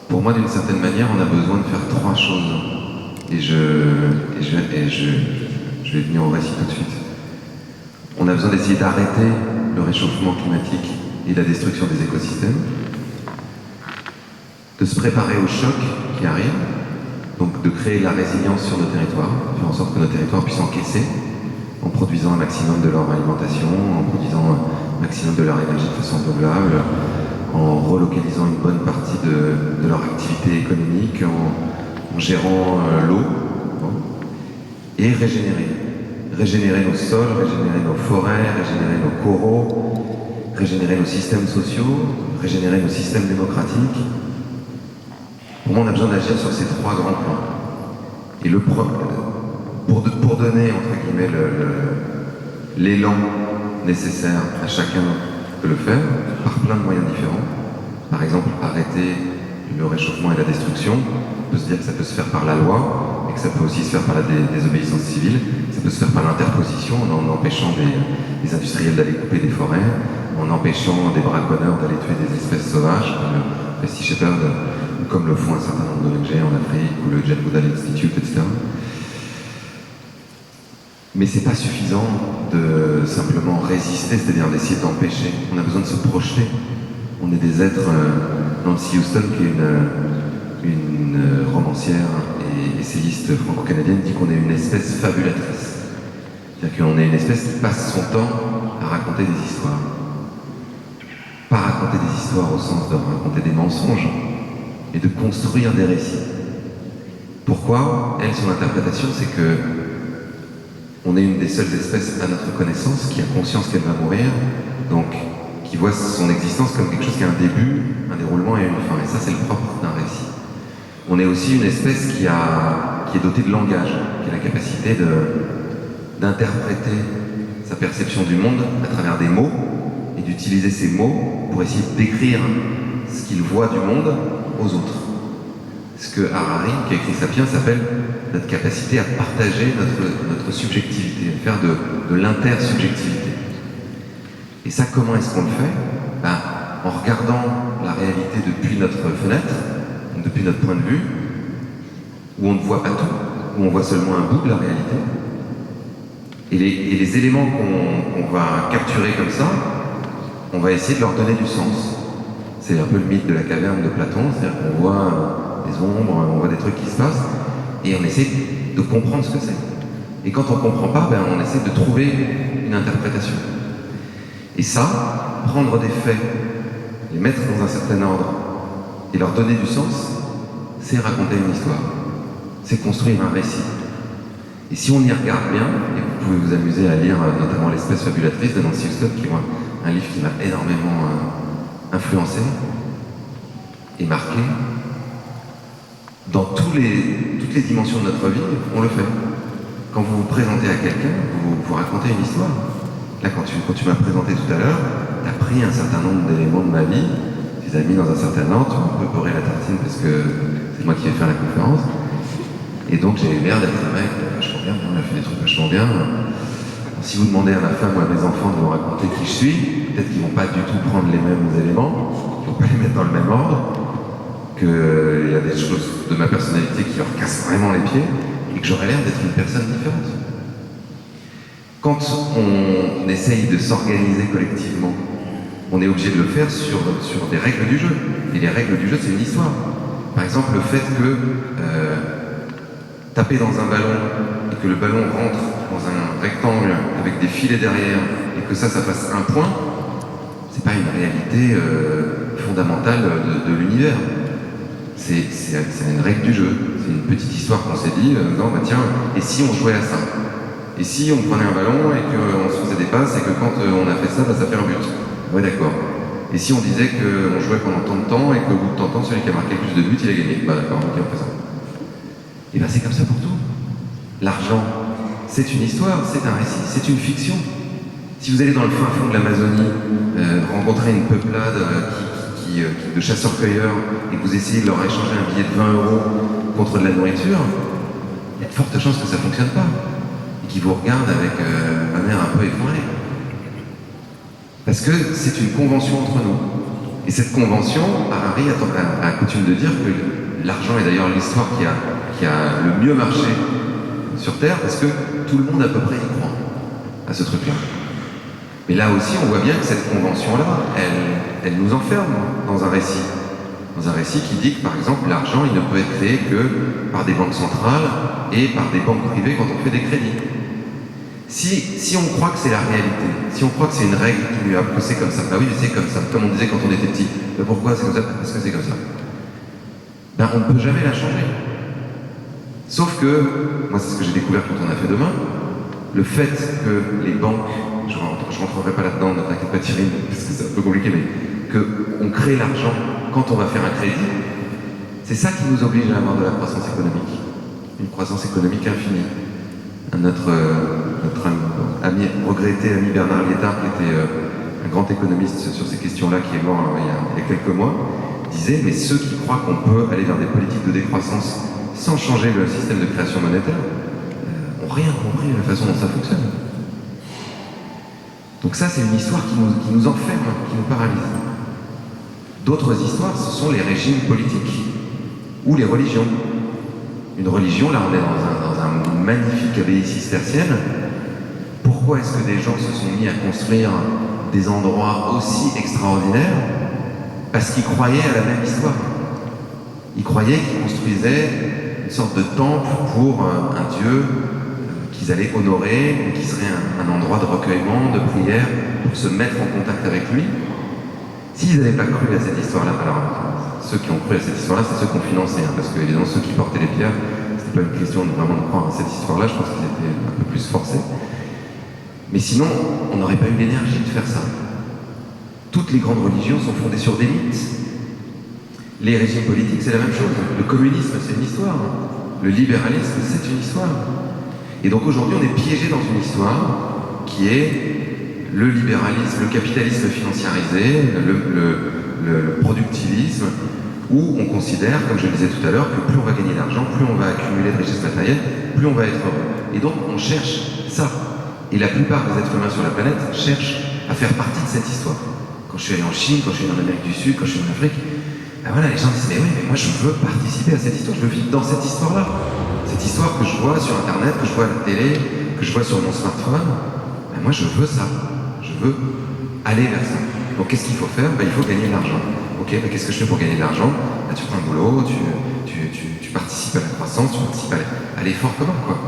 pour moi, d'une certaine manière, on a besoin de faire trois choses. Et je vais venir au récit tout de suite. On a besoin d'essayer d'arrêter le réchauffement climatique et la destruction des écosystèmes, de se préparer au choc qui arrive, donc de créer la résilience sur nos territoires, faire en sorte que nos territoires puissent encaisser en produisant un maximum de leur alimentation, en produisant un maximum de leur énergie de façon renouvelable, en relocalisant une bonne partie de leur activité économique, en gérant l'eau, et régénérer nos sols, régénérer nos forêts, régénérer nos coraux, régénérer nos systèmes sociaux, régénérer nos systèmes démocratiques. Pour moi, on a besoin d'agir sur ces trois grands points. Et pour donner, entre guillemets, l'élan nécessaire à chacun de le faire, par plein de moyens différents. Par exemple, arrêter le réchauffement et la destruction. On peut se dire que ça peut se faire par la loi, et que ça peut aussi se faire par la désobéissance civile. Ça peut se faire par l'interposition, en empêchant des industriels d'aller couper des forêts, en empêchant des braconneurs d'aller tuer des espèces sauvages, comme le Sea Shepherd, ou comme le font un certain nombre d'ONG en Afrique, ou le Jane Goodall Institute, etc. Mais c'est pas suffisant de simplement résister, c'est-à-dire d'essayer d'empêcher. On a besoin de se projeter. On est des êtres. Nancy Houston, qui est une romancière et essayiste franco-canadienne, dit qu'on est une espèce fabulatrice. C'est-à-dire qu'on est une espèce qui passe son temps à raconter des histoires. Pas raconter des histoires au sens de raconter des mensonges, et de construire des récits. Pourquoi? Elle, son interprétation, c'est que on est une des seules espèces à notre connaissance qui a conscience qu'elle va mourir, donc qui voit son existence comme quelque chose qui a un début, un déroulement et une fin. Et ça, c'est le propre d'un récit. On est aussi une espèce qui est dotée de langage, qui a la capacité d'interpréter sa perception du monde à travers des mots, et d'utiliser ces mots pour essayer de décrire ce qu'il voit du monde aux autres. Ce que Harari, qui a écrit Sapiens, s'appelle notre capacité à partager notre subjectivité, à faire de l'intersubjectivité. Et ça, comment est-ce qu'on le fait? En regardant la réalité depuis notre fenêtre, depuis notre point de vue, où on ne voit pas tout, où on voit seulement un bout de la réalité. Et les éléments qu'on va capturer comme ça, on va essayer de leur donner du sens. C'est un peu le mythe de la caverne de Platon, c'est-à-dire qu'on voit des ombres, on voit des trucs qui se passent, et on essaie de comprendre ce que c'est. Et quand on ne comprend pas, on essaie de trouver une interprétation. Et ça, prendre des faits, les mettre dans un certain ordre, et leur donner du sens, c'est raconter une histoire. C'est construire un récit. Et si on y regarde bien, et vous pouvez vous amuser à lire notamment L'espèce fabulatrice de Nancy Houston, qui est un livre qui m'a énormément influencé et marqué. Dans toutes les dimensions de notre vie, on le fait. Quand vous vous présentez à quelqu'un, vous racontez une histoire. Là, quand tu m'as présenté tout à l'heure, tu as pris un certain nombre d'éléments de ma vie, tu les as mis dans un certain ordre, tu m'as un peu beurré la tartine parce que c'est moi qui vais faire la conférence. Et donc j'ai eu l'air d'être un mec vachement bien, on a fait des trucs vachement bien. Si vous demandez à ma femme ou à mes enfants de vous raconter qui je suis, peut-être qu'ils vont pas du tout prendre les mêmes éléments, ils vont pas les mettre dans le même ordre, qu'il y a des choses de ma personnalité qui leur cassent vraiment les pieds, et que j'aurais l'air d'être une personne différente. Quand on essaye de s'organiser collectivement, on est obligé de le faire sur des règles du jeu. Et les règles du jeu, c'est une histoire. Par exemple, le fait que taper dans un ballon et que le ballon rentre dans un rectangle avec des filets derrière et que ça fasse un point, c'est pas une réalité fondamentale de l'univers. C'est une règle du jeu. C'est une petite histoire qu'on s'est dit, non, bah tiens, et si on jouait à ça? Et si on prenait un ballon et qu'on se faisait des passes et que quand on a fait ça, bah, ça fait un but? Ouais, d'accord. Et si on disait qu'on jouait pendant tant de temps et qu'au bout de tant de temps, celui qui a marqué le plus de buts, il a gagné? Bah d'accord, ok, on fait ça. Et bien c'est comme ça pour tout. L'argent, c'est une histoire, c'est un récit, c'est une fiction. Si vous allez dans le fin fond de l'Amazonie, rencontrer une peuplade de chasseurs-cueilleurs et que vous essayez de leur échanger un billet de 20 € contre de la nourriture, il y a de fortes chances que ça ne fonctionne pas. Et qu'ils vous regardent avec un air un peu effaré. Parce que c'est une convention entre nous. Et cette convention, Harari a coutume de dire que l'argent est d'ailleurs l'histoire qui a le mieux marché sur Terre, parce que tout le monde à peu près y croit, à ce truc-là. Mais là aussi, on voit bien que cette convention-là, elle nous enferme dans un récit. Dans un récit qui dit que, par exemple, l'argent, il ne peut être créé que par des banques centrales et par des banques privées quand on fait des crédits. Si on croit que c'est la réalité, si on croit que c'est une règle immuable, que c'est comme ça, bah oui, c'est comme ça, comme on disait quand on était petit. Mais pourquoi c'est comme ça? Parce que c'est comme ça. Ben, on ne peut jamais la changer. Sauf que, moi c'est ce que j'ai découvert quand on a fait demain, le fait que les banques, je ne rentrerai pas là-dedans, ne t'inquiète pas Thierry, parce que c'est un peu compliqué, mais qu'on crée l'argent quand on va faire un crédit, c'est ça qui nous oblige à avoir de la croissance économique. Une croissance économique infinie. Notre ami, regretté ami Bernard Liétard, qui était un grand économiste sur ces questions-là, qui est mort il y a quelques mois, disait, mais ceux qui croient qu'on peut aller vers des politiques de décroissance sans changer le système de création monétaire, n'ont rien compris de la façon dont ça fonctionne. Donc ça, c'est une histoire qui nous enferme, qui nous paralyse. D'autres histoires, ce sont les régimes politiques ou les religions. Une religion, là on est dans un magnifique abbaye cistercienne. Pourquoi est-ce que des gens se sont mis à construire des endroits aussi extraordinaires? Parce qu'ils croyaient à la même histoire. Ils croyaient qu'ils construisaient une sorte de temple pour un dieu qu'ils allaient honorer, qui serait un endroit de recueillement, de prière, pour se mettre en contact avec lui. S'ils n'avaient pas cru à cette histoire-là, alors ceux qui ont cru à cette histoire-là, c'est ceux qui ont financé, hein, parce que évidemment ceux qui portaient les pierres, c'était pas une question de vraiment croire à cette histoire-là, je pense qu'ils étaient un peu plus forcés. Mais sinon, on n'aurait pas eu l'énergie de faire ça. Toutes les grandes religions sont fondées sur des mythes. Les régimes politiques, c'est la même chose. Le communisme, c'est une histoire. Le libéralisme, c'est une histoire. Et donc aujourd'hui, on est piégé dans une histoire qui est le libéralisme, le capitalisme financiarisé, le productivisme, où on considère, comme je le disais tout à l'heure, que plus on va gagner d'argent, plus on va accumuler de richesses matérielles, plus on va être heureux. Et donc on cherche ça. Et la plupart des êtres humains sur la planète cherchent à faire partie de cette histoire. Quand je suis allé en Chine, quand je suis allé en Amérique du Sud, quand je suis en Afrique, ben voilà, les gens disent, mais oui, mais moi je veux participer à cette histoire, je veux vivre dans cette histoire-là. Cette histoire que je vois sur Internet, que je vois à la télé, que je vois sur mon smartphone, ben moi je veux ça. Je veux aller vers ça. Donc qu'est-ce qu'il faut faire? Ben, il faut gagner de l'argent. Ok, ben, qu'est-ce que je fais pour gagner de l'argent? Ben, tu prends un boulot, tu participes à la croissance, tu participes à l'effort commun, quoi.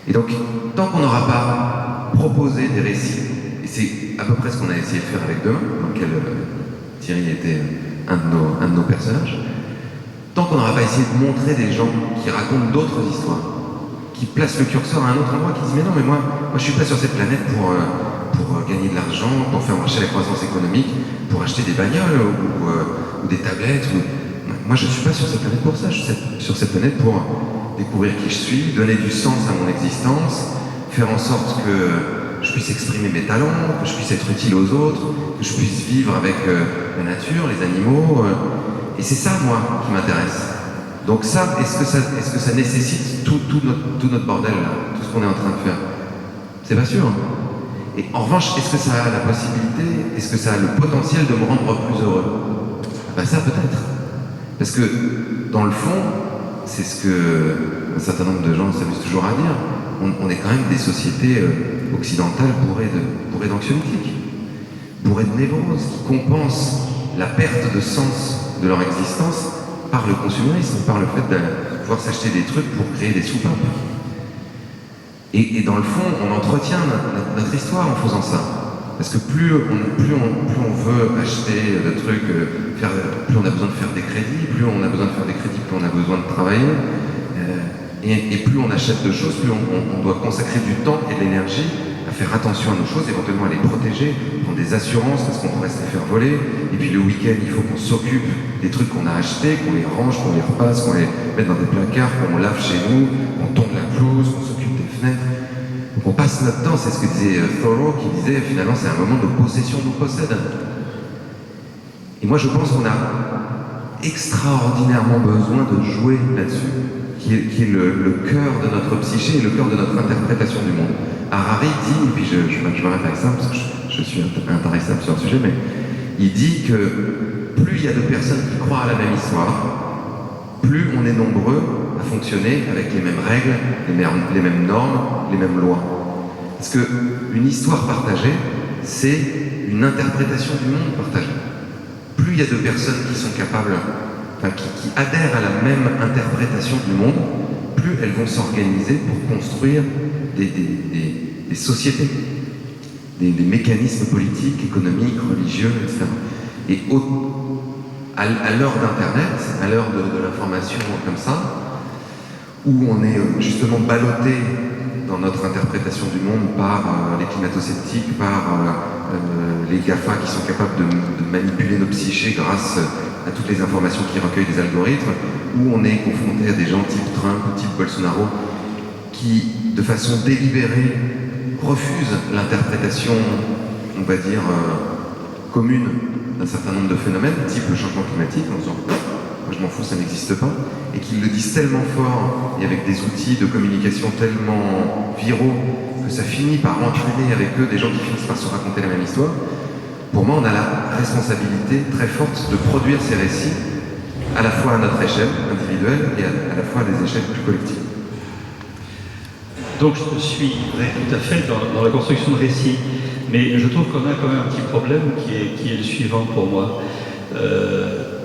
Et donc, tant qu'on n'aura pas proposé des récits, et c'est à peu près ce qu'on a essayé de faire avec Demain, dans lequel Thierry était un de nos personnages, tant qu'on n'aura pas essayé de montrer des gens qui racontent d'autres histoires, qui placent le curseur à un autre endroit, qui disent mais non, mais moi je suis pas sur cette planète pour gagner de l'argent, pour faire marcher la croissance économique, pour acheter des bagnoles ou des tablettes. Moi, je ne suis pas sur cette planète pour ça. Je suis sur cette planète pour découvrir qui je suis, donner du sens à mon existence, faire en sorte que je puisse exprimer mes talents, que je puisse être utile aux autres, que je puisse vivre avec la nature, les animaux. Et c'est ça, moi, qui m'intéresse. Donc ça, est-ce que ça nécessite tout notre bordel, là, tout ce qu'on est en train de faire? C'est pas sûr. Et en revanche, est-ce que ça a la possibilité, est-ce que ça a le potentiel de me rendre plus heureux? Ben ça, peut-être. Parce que, dans le fond, c'est ce que un certain nombre de gens s'amusent toujours à dire, on est quand même des sociétés occidentales bourrées d'anxiolytiques, bourrées de névroses, qui compensent la perte de sens de leur existence par le consumérisme, par le fait de pouvoir s'acheter des trucs pour créer des soupapes. Et dans le fond, on entretient notre histoire en faisant ça. Parce que plus on veut acheter de trucs, plus on a besoin de faire des crédits, plus on a besoin de faire des crédits, plus on a besoin de travailler. Et plus on achète de choses, plus on doit consacrer du temps et de l'énergie à faire attention à nos choses, éventuellement à les protéger, prendre des assurances parce qu'on pourrait se les faire voler. Et puis le week-end, il faut qu'on s'occupe des trucs qu'on a achetés, qu'on les range, qu'on les repasse, qu'on les mette dans des placards, qu'on lave chez nous, qu'on tombe la pelouse, qu'on s'occupe des fenêtres. Donc on passe notre temps, c'est ce que disait Thoreau, qui disait finalement c'est un moment de possession nous possède. Et moi je pense qu'on a extraordinairement besoin de jouer là-dessus, qui est le cœur de notre psyché et le cœur de notre interprétation du monde. Harari dit, et puis je m'arrête avec ça parce que je suis intéressable sur le sujet, mais il dit que plus il y a de personnes qui croient à la même histoire, plus on est nombreux à fonctionner avec les mêmes règles, les mêmes normes, les mêmes lois. Parce qu'une histoire partagée, c'est une interprétation du monde partagée. Plus il y a de personnes qui sont capables, qui adhèrent à la même interprétation du monde, plus elles vont s'organiser pour construire des sociétés, des mécanismes politiques, économiques, religieux, etc. Et à l'heure d'Internet, à l'heure de l'information comme ça, où on est justement ballotté dans notre interprétation du monde par les climato-sceptiques, par les GAFA qui sont capables de manipuler nos psychés grâce à toutes les informations qu'ils recueillent des algorithmes, où on est confronté à des gens type Trump ou type Bolsonaro qui, de façon délibérée, refusent l'interprétation, on va dire, commune d'un certain nombre de phénomènes, type le changement climatique, en disant « moi je m'en fous, ça n'existe pas », et qu'ils le disent tellement fort et avec des outils de communication tellement viraux que ça finit par entraîner avec eux des gens qui finissent par se raconter la même histoire. Pour moi, on a la responsabilité très forte de produire ces récits, à la fois à notre échelle individuelle et à la fois à des échelles plus collectives. Donc je suis tout à fait dans la construction de récits, mais je trouve qu'on a quand même un petit problème qui est le suivant pour moi.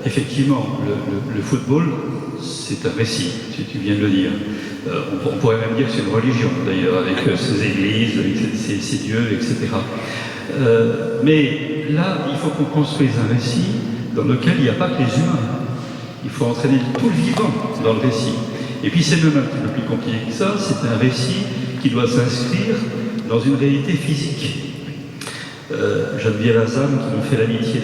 Effectivement, le football, c'est un récit, tu viens de le dire. On pourrait même dire que c'est une religion, d'ailleurs, avec ses églises, avec ses dieux, etc. Mais là, il faut qu'on construise un récit dans lequel il n'y a pas que les humains. Il faut entraîner tout le vivant dans le récit. Et puis c'est même un petit peu plus compliqué que ça, c'est un récit qui doit s'inscrire dans une réalité physique. Geneviève Azam, qui nous fait l'amitié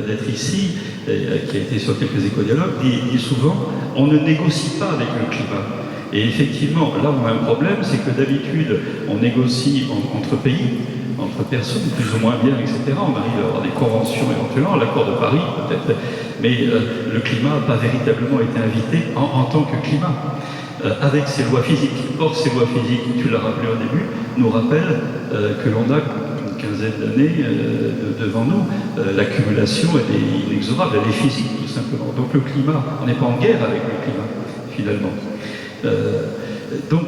d'être ici, qui a été sur quelques éco-dialogues, dit souvent « on ne négocie pas avec le climat ». Et effectivement, là on a un problème, c'est que d'habitude on négocie entre pays, entre personnes, plus ou moins bien, etc. On arrive à avoir des conventions éventuellement, l'accord de Paris peut-être, mais le climat n'a pas véritablement été invité en tant que climat, avec ses lois physiques. Or, ces lois physiques, tu l'as rappelé au début, nous rappellent que l'on a une quinzaine d'années devant nous. L'accumulation, elle est inexorable, elle est physique, tout simplement. Donc le climat, on n'est pas en guerre avec le climat, finalement. Donc,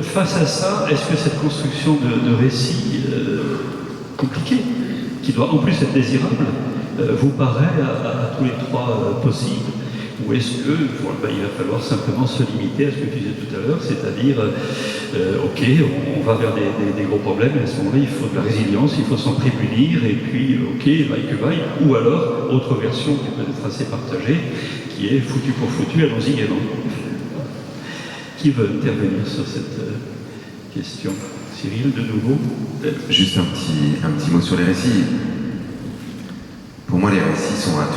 face à ça, est-ce que cette construction de récits compliqués, qui doit en plus être désirable, vous paraît à tous les trois possible? Ou est-ce que il va falloir simplement se limiter à ce que tu disais tout à l'heure, c'est-à-dire, ok, on va vers des gros problèmes, et à ce moment-là, il faut de la résilience, il faut s'en prémunir, et puis, ok, vaille que vaille, ou alors, autre version qui peut être assez partagée, qui est foutu pour foutu, allons-y gaiement. Qui veut intervenir sur cette question, Cyril, de nouveau. Juste un petit mot sur les récits. Pour moi, les récits sont à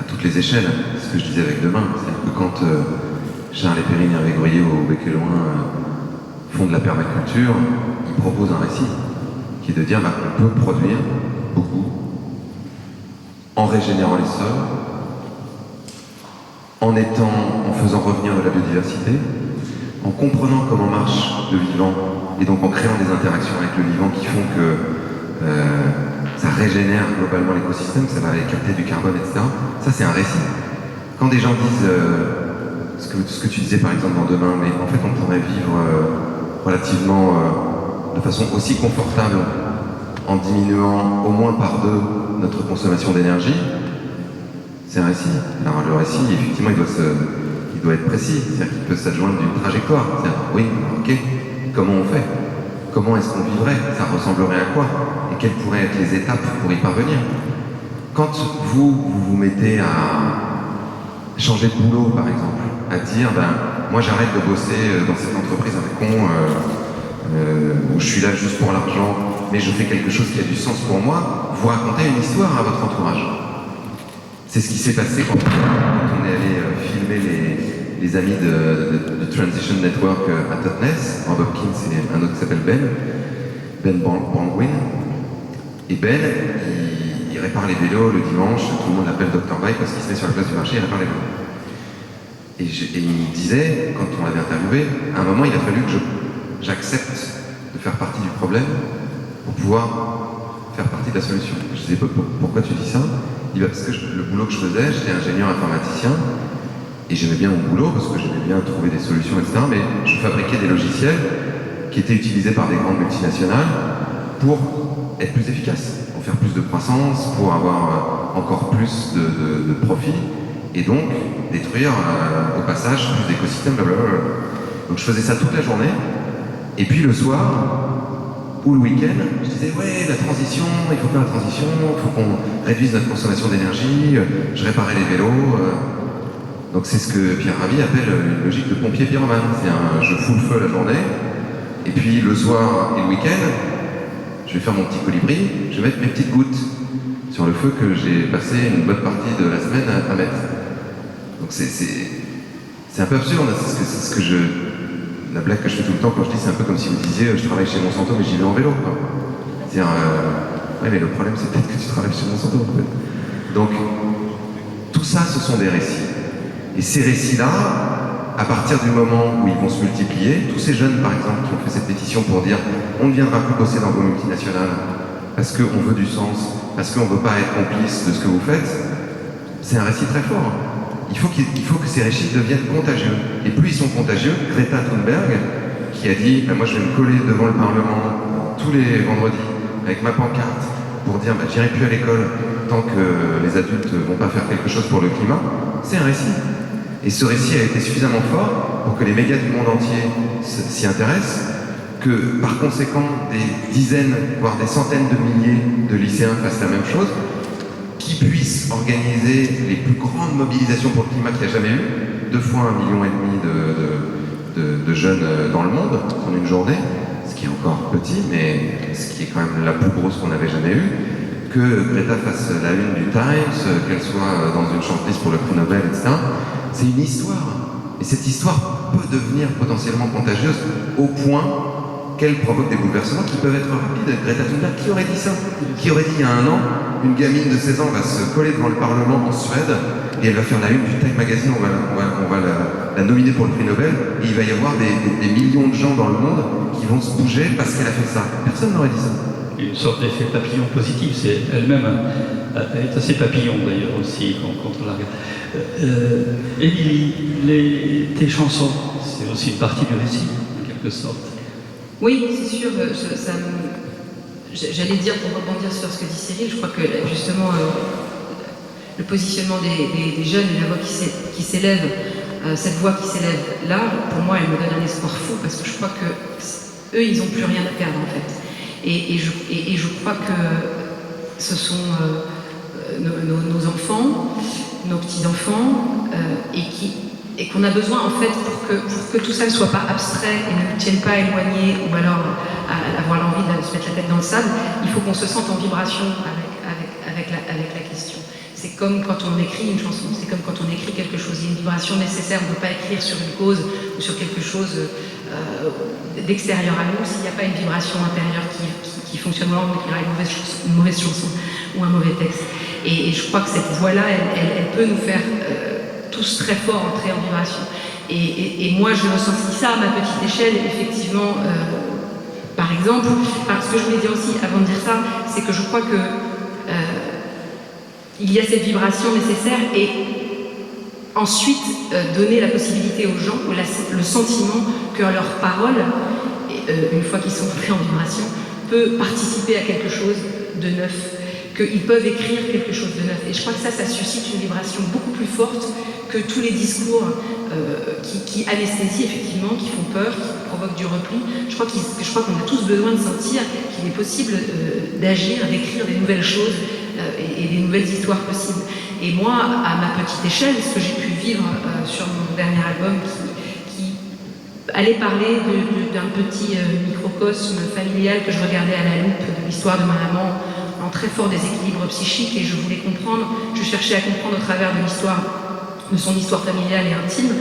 toutes les échelles. C'est ce que je disais avec Demain. C'est-à-dire que quand Charles et Perrine Hervé Groyot au Bec et Loin font de la permaculture, ils proposent un récit qui est de dire qu'on peut produire beaucoup en régénérant les sols, en faisant revenir de la biodiversité, en comprenant comment marche le vivant et donc en créant des interactions avec le vivant qui font que ça régénère globalement l'écosystème, ça va aller capter du carbone, etc. Ça, c'est un récit. Quand des gens disent ce que tu disais par exemple dans Demain, mais en fait on pourrait vivre relativement de façon aussi confortable en diminuant au moins par 2 notre consommation d'énergie, c'est un récit. Alors le récit, effectivement, il doit être précis, c'est-à-dire qu'il peut s'adjoindre d'une trajectoire. C'est-à-dire, oui, ok, comment on fait? Comment est-ce qu'on vivrait? Ça ressemblerait à quoi? Et quelles pourraient être les étapes pour y parvenir? Quand vous mettez à changer de boulot, par exemple, à dire, moi j'arrête de bosser dans cette entreprise avec con, où je suis là juste pour l'argent, mais je fais quelque chose qui a du sens pour moi, vous racontez une histoire à votre entourage. C'est ce qui s'est passé quand on est allé filmer les amis de Transition Network à Totnes, Rob Hopkins et un autre qui s'appelle Ben Baldwin. Et Ben, il répare les vélos le dimanche, tout le monde l'appelle Dr Bike parce qu'il se met sur la place du marché, il répare les vélos. Et il me disait, quand on l'avait interviewé, à un moment il a fallu que j'accepte de faire partie du problème pour pouvoir faire partie de la solution. Je disais, pourquoi tu dis ça? Il dit, parce que le boulot que je faisais, j'étais ingénieur informaticien, et j'aimais bien mon boulot, parce que j'aimais bien trouver des solutions, etc. Mais je fabriquais des logiciels qui étaient utilisés par des grandes multinationales pour être plus efficaces, pour faire plus de croissance, pour avoir encore plus de profit, et donc détruire au passage plus d'écosystèmes, blablabla. Donc je faisais ça toute la journée, et puis le soir, ou le week-end, je disais, ouais, la transition, il faut faire la transition, il faut qu'on réduise notre consommation d'énergie, je réparais les vélos. Donc c'est ce que Pierre Rabhi appelle une logique de pompier pyromane. C'est je fous le feu la journée, et puis le soir et le week-end, je vais faire mon petit colibri, je vais mettre mes petites gouttes sur le feu que j'ai passé une bonne partie de la semaine à mettre. Donc c'est un peu absurde, c'est ce que la blague que je fais tout le temps quand je dis, c'est un peu comme si vous disiez je travaille chez Monsanto mais j'y vais en vélo, quoi. C'est-à-dire, ouais, mais le problème c'est peut-être que tu travailles chez Monsanto, en fait. Donc, tout ça, ce sont des récits. Et ces récits-là, à partir du moment où ils vont se multiplier, tous ces jeunes, par exemple, qui ont fait cette pétition pour dire on ne viendra plus bosser dans vos multinationales parce qu'on veut du sens, parce qu'on ne veut pas être complice de ce que vous faites, c'est un récit très fort. Il faut que ces récits deviennent contagieux. Et plus ils sont contagieux, Greta Thunberg, qui a dit moi je vais me coller devant le Parlement tous les vendredis avec ma pancarte pour dire j'irai plus à l'école tant que les adultes vont pas faire quelque chose pour le climat, c'est un récit. Et ce récit a été suffisamment fort pour que les médias du monde entier s'y intéressent, que par conséquent des dizaines, voire des centaines de milliers de lycéens fassent la même chose, qui puissent organiser les plus grandes mobilisations pour le climat qu'il n'y a jamais eu, 2 fois 1,5 million de jeunes dans le monde en une journée, ce qui est encore petit, mais ce qui est quand même la plus grosse qu'on avait jamais eue, que Greta fasse la une du Times, qu'elle soit dans une shortlist pour le prix Nobel, etc. C'est une histoire. Et cette histoire peut devenir potentiellement contagieuse au point qu'elle provoque des bouleversements qui peuvent être rapides. Greta Thunberg, qui aurait dit ça? Qui aurait dit il y a un an, une gamine de 16 ans va se coller devant le Parlement en Suède et elle va faire la une du Time Magazine, on va la nominer pour le prix Nobel et il va y avoir des millions de gens dans le monde qui vont se bouger parce qu'elle a fait ça. Personne n'aurait dit ça. Une sorte d'effet papillon positif, c'est elle-même est assez papillon d'ailleurs aussi quand on la regarde. Émilie, tes chansons, c'est aussi une partie du récit, en quelque sorte. Oui, c'est sûr, j'allais dire, pour rebondir sur ce que dit Cyril, je crois que justement le positionnement des jeunes et la voix qui s'élève, cette voix qui s'élève là, pour moi, elle me donne un espoir fou parce que je crois que eux, ils n'ont plus rien à perdre en fait. Et je crois que ce sont nos enfants, nos petits-enfants, et et qu'on a besoin en fait pour que tout ça ne soit pas abstrait et ne nous tienne pas éloigné ou alors à avoir l'envie de se mettre la tête dans le sable, il faut qu'on se sente en vibration avec la question. C'est comme quand on écrit une chanson, c'est comme quand on écrit quelque chose, il y a une vibration nécessaire, on ne peut pas écrire sur une cause ou sur quelque chose d'extérieur à nous s'il n'y a pas une vibration intérieure qui fonctionne, on écrira une mauvaise chanson ou un mauvais texte. Et je crois que cette voix-là, elle peut nous faire tous très fort entrer en vibration. Et moi, je ressentis ça à ma petite échelle, effectivement. Par exemple, ce que je voulais dire aussi avant de dire ça, c'est que je crois que il y a cette vibration nécessaire et ensuite donner la possibilité aux gens, ou le sentiment que leur parole, une fois qu'ils sont entrés en vibration, peut participer à quelque chose de neuf, qu'ils peuvent écrire quelque chose de neuf. Et je crois que ça suscite une vibration beaucoup plus forte que tous les discours qui anesthésient effectivement, qui font peur, qui provoquent du repli. Je crois qu'on a tous besoin de sentir qu'il est possible d'agir, d'écrire des nouvelles choses et des nouvelles histoires possibles. Et moi, à ma petite échelle, ce que j'ai pu vivre sur mon dernier album qui allait parler d'un petit microcosme familial que je regardais à la loupe de l'histoire de ma maman en très fort déséquilibre psychique, et je voulais comprendre, je cherchais à comprendre au travers de son histoire familiale et intime.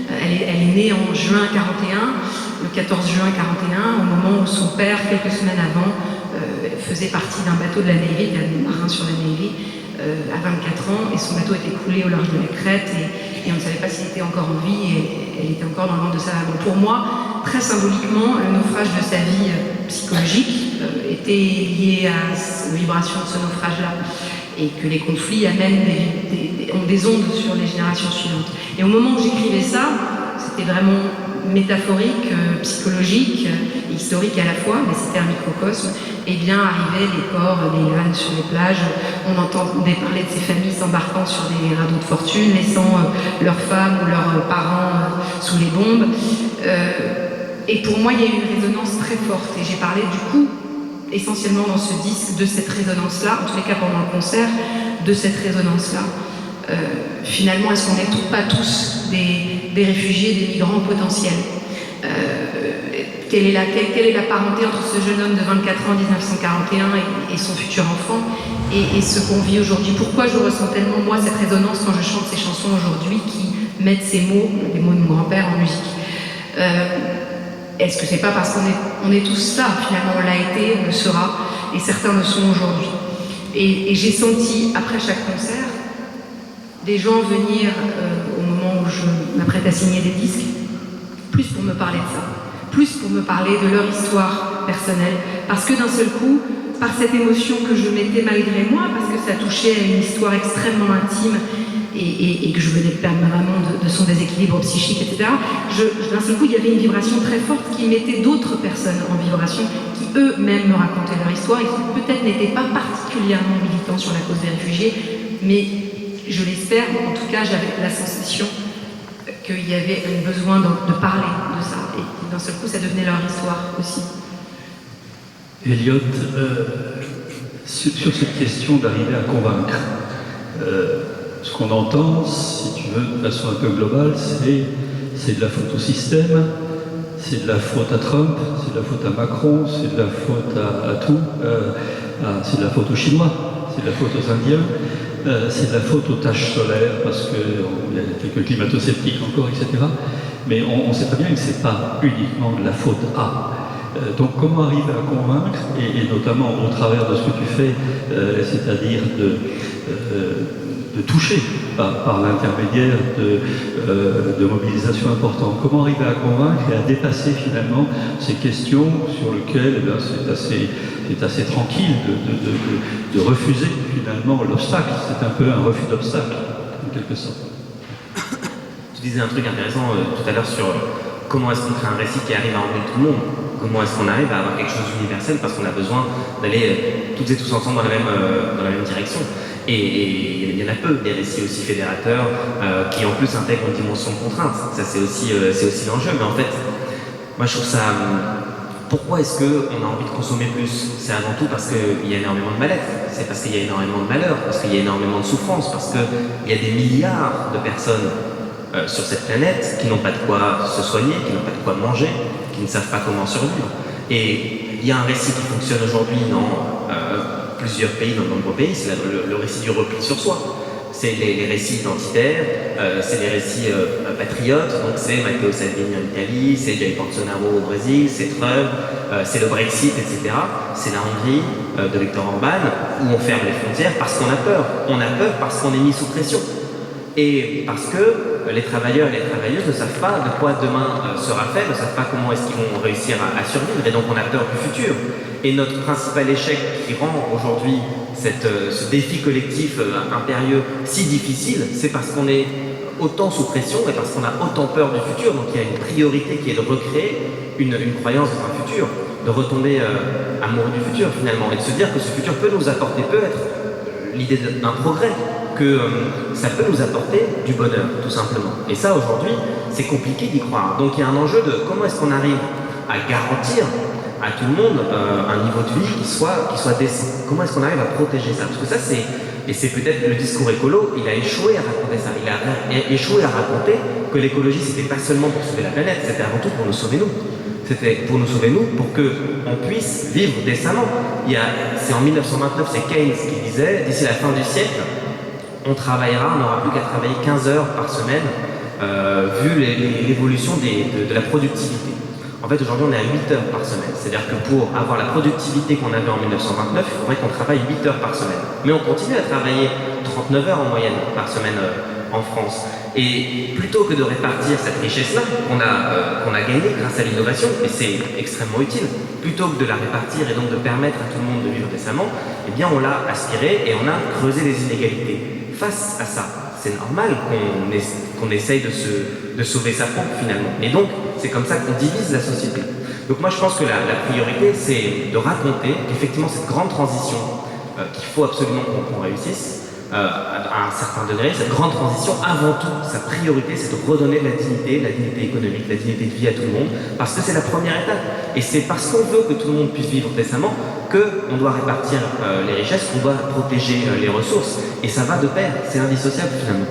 Elle est née en juin 41, le 14 juin 41, au moment où son père, quelques semaines avant, faisait partie d'un bateau de la Navy, il était marin sur la Navy, à 24 ans, et son bateau était coulé au large de la Crète, et on ne savait pas s'il était encore en vie, et elle était encore dans le ventre de sa maman. Pour moi, très symboliquement, le naufrage de sa vie psychologique était lié aux vibrations de ce naufrage-là, et que les conflits amènent ont des ondes sur les générations suivantes. Et au moment où j'écrivais ça, c'était vraiment métaphorique, psychologique, historique à la fois, mais c'était un microcosme. Et bien arrivaient les corps des Iraniens sur les plages, on entendait parler de ces familles s'embarquant sur des radeaux de fortune, laissant leurs femmes ou leurs parents sous les bombes. Et pour moi, il y a eu une résonance très forte. Et j'ai parlé du coup, essentiellement dans ce disque, de cette résonance-là, en tous les cas pendant le concert, de cette résonance-là. Finalement, est-ce qu'on n'est pas tous des réfugiés, des migrants potentiels? Quelle est la parenté entre ce jeune homme de 24 ans en 1941 et son futur enfant et ce qu'on vit aujourd'hui? Pourquoi je ressens tellement, moi, cette résonance quand je chante ces chansons aujourd'hui qui mettent ces mots, les mots de mon grand-père, en musique? Est-ce que c'est pas parce qu'on est tous ça, finalement, on l'a été, on le sera, et certains le sont aujourd'hui. Et j'ai senti, après chaque concert, des gens venir au moment où je m'apprête à signer des disques, plus pour me parler de ça, plus pour me parler de leur histoire personnelle, parce que d'un seul coup, par cette émotion que je mettais malgré moi, parce que ça touchait à une histoire extrêmement intime et que je venais de perdre ma maman de son déséquilibre psychique, etc., d'un seul coup, il y avait une vibration très forte qui mettait d'autres personnes en vibration, qui eux-mêmes me racontaient leur histoire et qui peut-être n'étaient pas particulièrement militants sur la cause des réfugiés, mais je l'espère, en tout cas, j'avais la sensation qu'il y avait un besoin de parler de ça. Et d'un seul coup, ça devenait leur histoire aussi. Elliot, sur cette question d'arriver à convaincre, ce qu'on entend, si tu veux, de façon un peu globale, c'est de la faute au système, c'est de la faute à Trump, c'est de la faute à Macron, c'est de la faute à tout, c'est de la faute aux Chinois, c'est de la faute aux Indiens. C'est de la faute aux taches solaires, parce qu'il y a quelques climato-sceptiques encore, etc. Mais on sait très bien que ce n'est pas uniquement de la faute à. Donc comment arriver à convaincre, et notamment au travers de ce que tu fais, c'est-à-dire de toucher par l'intermédiaire de mobilisation importante. Comment arriver à convaincre et à dépasser finalement ces questions sur lesquelles c'est assez tranquille de refuser finalement l'obstacle. C'est un peu un refus d'obstacle, en quelque sorte. Tu disais un truc intéressant tout à l'heure sur comment est-ce qu'on crée un récit qui arrive à emmener tout le monde. Comment est-ce qu'on arrive à avoir quelque chose d'universel, parce qu'on a besoin d'aller toutes et tous ensemble dans la même direction. Et il y en a peu des récits aussi fédérateurs qui en plus intègrent une dimension de contrainte. Ça c'est aussi l'enjeu. Mais en fait, moi je trouve ça... Pourquoi est-ce qu'on a envie de consommer plus? C'est avant tout parce qu'il y a énormément de mal-être, c'est parce qu'il y a énormément de malheur, parce qu'il y a énormément de souffrance, parce qu'il y a des milliards de personnes sur cette planète, qui n'ont pas de quoi se soigner, qui n'ont pas de quoi manger, qui ne savent pas comment survivre. Et il y a un récit qui fonctionne aujourd'hui dans plusieurs pays, dans de nombreux pays, c'est le récit du repli sur soi. C'est les récits identitaires, c'est les récits patriotes, donc c'est Matteo Salvini en Italie, c'est Jair Bolsonaro au Brésil, c'est Trump, c'est le Brexit, etc. C'est la Hongrie de Viktor Orban, où on ferme les frontières parce qu'on a peur. On a peur parce qu'on est mis sous pression. Et parce que les travailleurs et les travailleuses ne savent pas de quoi demain sera fait, ne savent pas comment est-ce qu'ils vont réussir à survivre, et donc on a peur du futur. Et notre principal échec qui rend aujourd'hui ce défi collectif impérieux si difficile, c'est parce qu'on est autant sous pression et parce qu'on a autant peur du futur. Donc il y a une priorité qui est de recréer une croyance dans un futur, de retomber amoureux du futur finalement, et de se dire que ce futur peut nous apporter, peut être l'idée d'un progrès, que ça peut nous apporter du bonheur, tout simplement. Et ça, aujourd'hui, c'est compliqué d'y croire. Donc il y a un enjeu de comment est-ce qu'on arrive à garantir à tout le monde un niveau de vie qui soit décent. Comment est-ce qu'on arrive à protéger ça? Parce que ça, c'est peut-être le discours écolo, il a échoué à raconter ça. Il a échoué à raconter que l'écologie, c'était pas seulement pour sauver la planète, c'était avant tout pour nous sauver nous. C'était pour nous sauver nous, pour qu'on puisse vivre décemment. C'est en 1929, c'est Keynes qui disait, d'ici la fin du siècle, on n'aura plus qu'à travailler 15 heures par semaine, vu l'évolution de la productivité. En fait, aujourd'hui, on est à 8 heures par semaine. C'est-à-dire que pour avoir la productivité qu'on avait en 1929, il faudrait qu'on travaille 8 heures par semaine. Mais on continue à travailler 39 heures en moyenne par semaine en France. Et plutôt que de répartir cette richesse-là qu'on a gagnée grâce à l'innovation, et c'est extrêmement utile, plutôt que de la répartir et donc de permettre à tout le monde de vivre décemment, eh bien on l'a aspiré et on a creusé les inégalités. Face à ça, c'est normal qu'on essaye de sauver sa peau finalement. Et donc, c'est comme ça qu'on divise la société. Donc moi je pense que la priorité, c'est de raconter qu'effectivement cette grande transition qu'il faut absolument qu'on réussisse, à un certain degré, cette grande transition, avant tout, sa priorité, c'est de redonner de la dignité économique, la dignité de vie à tout le monde, parce que c'est la première étape. Et c'est parce qu'on veut que tout le monde puisse vivre décemment qu'on doit répartir les richesses, qu'on doit protéger les ressources. Et ça va de pair, c'est indissociable finalement.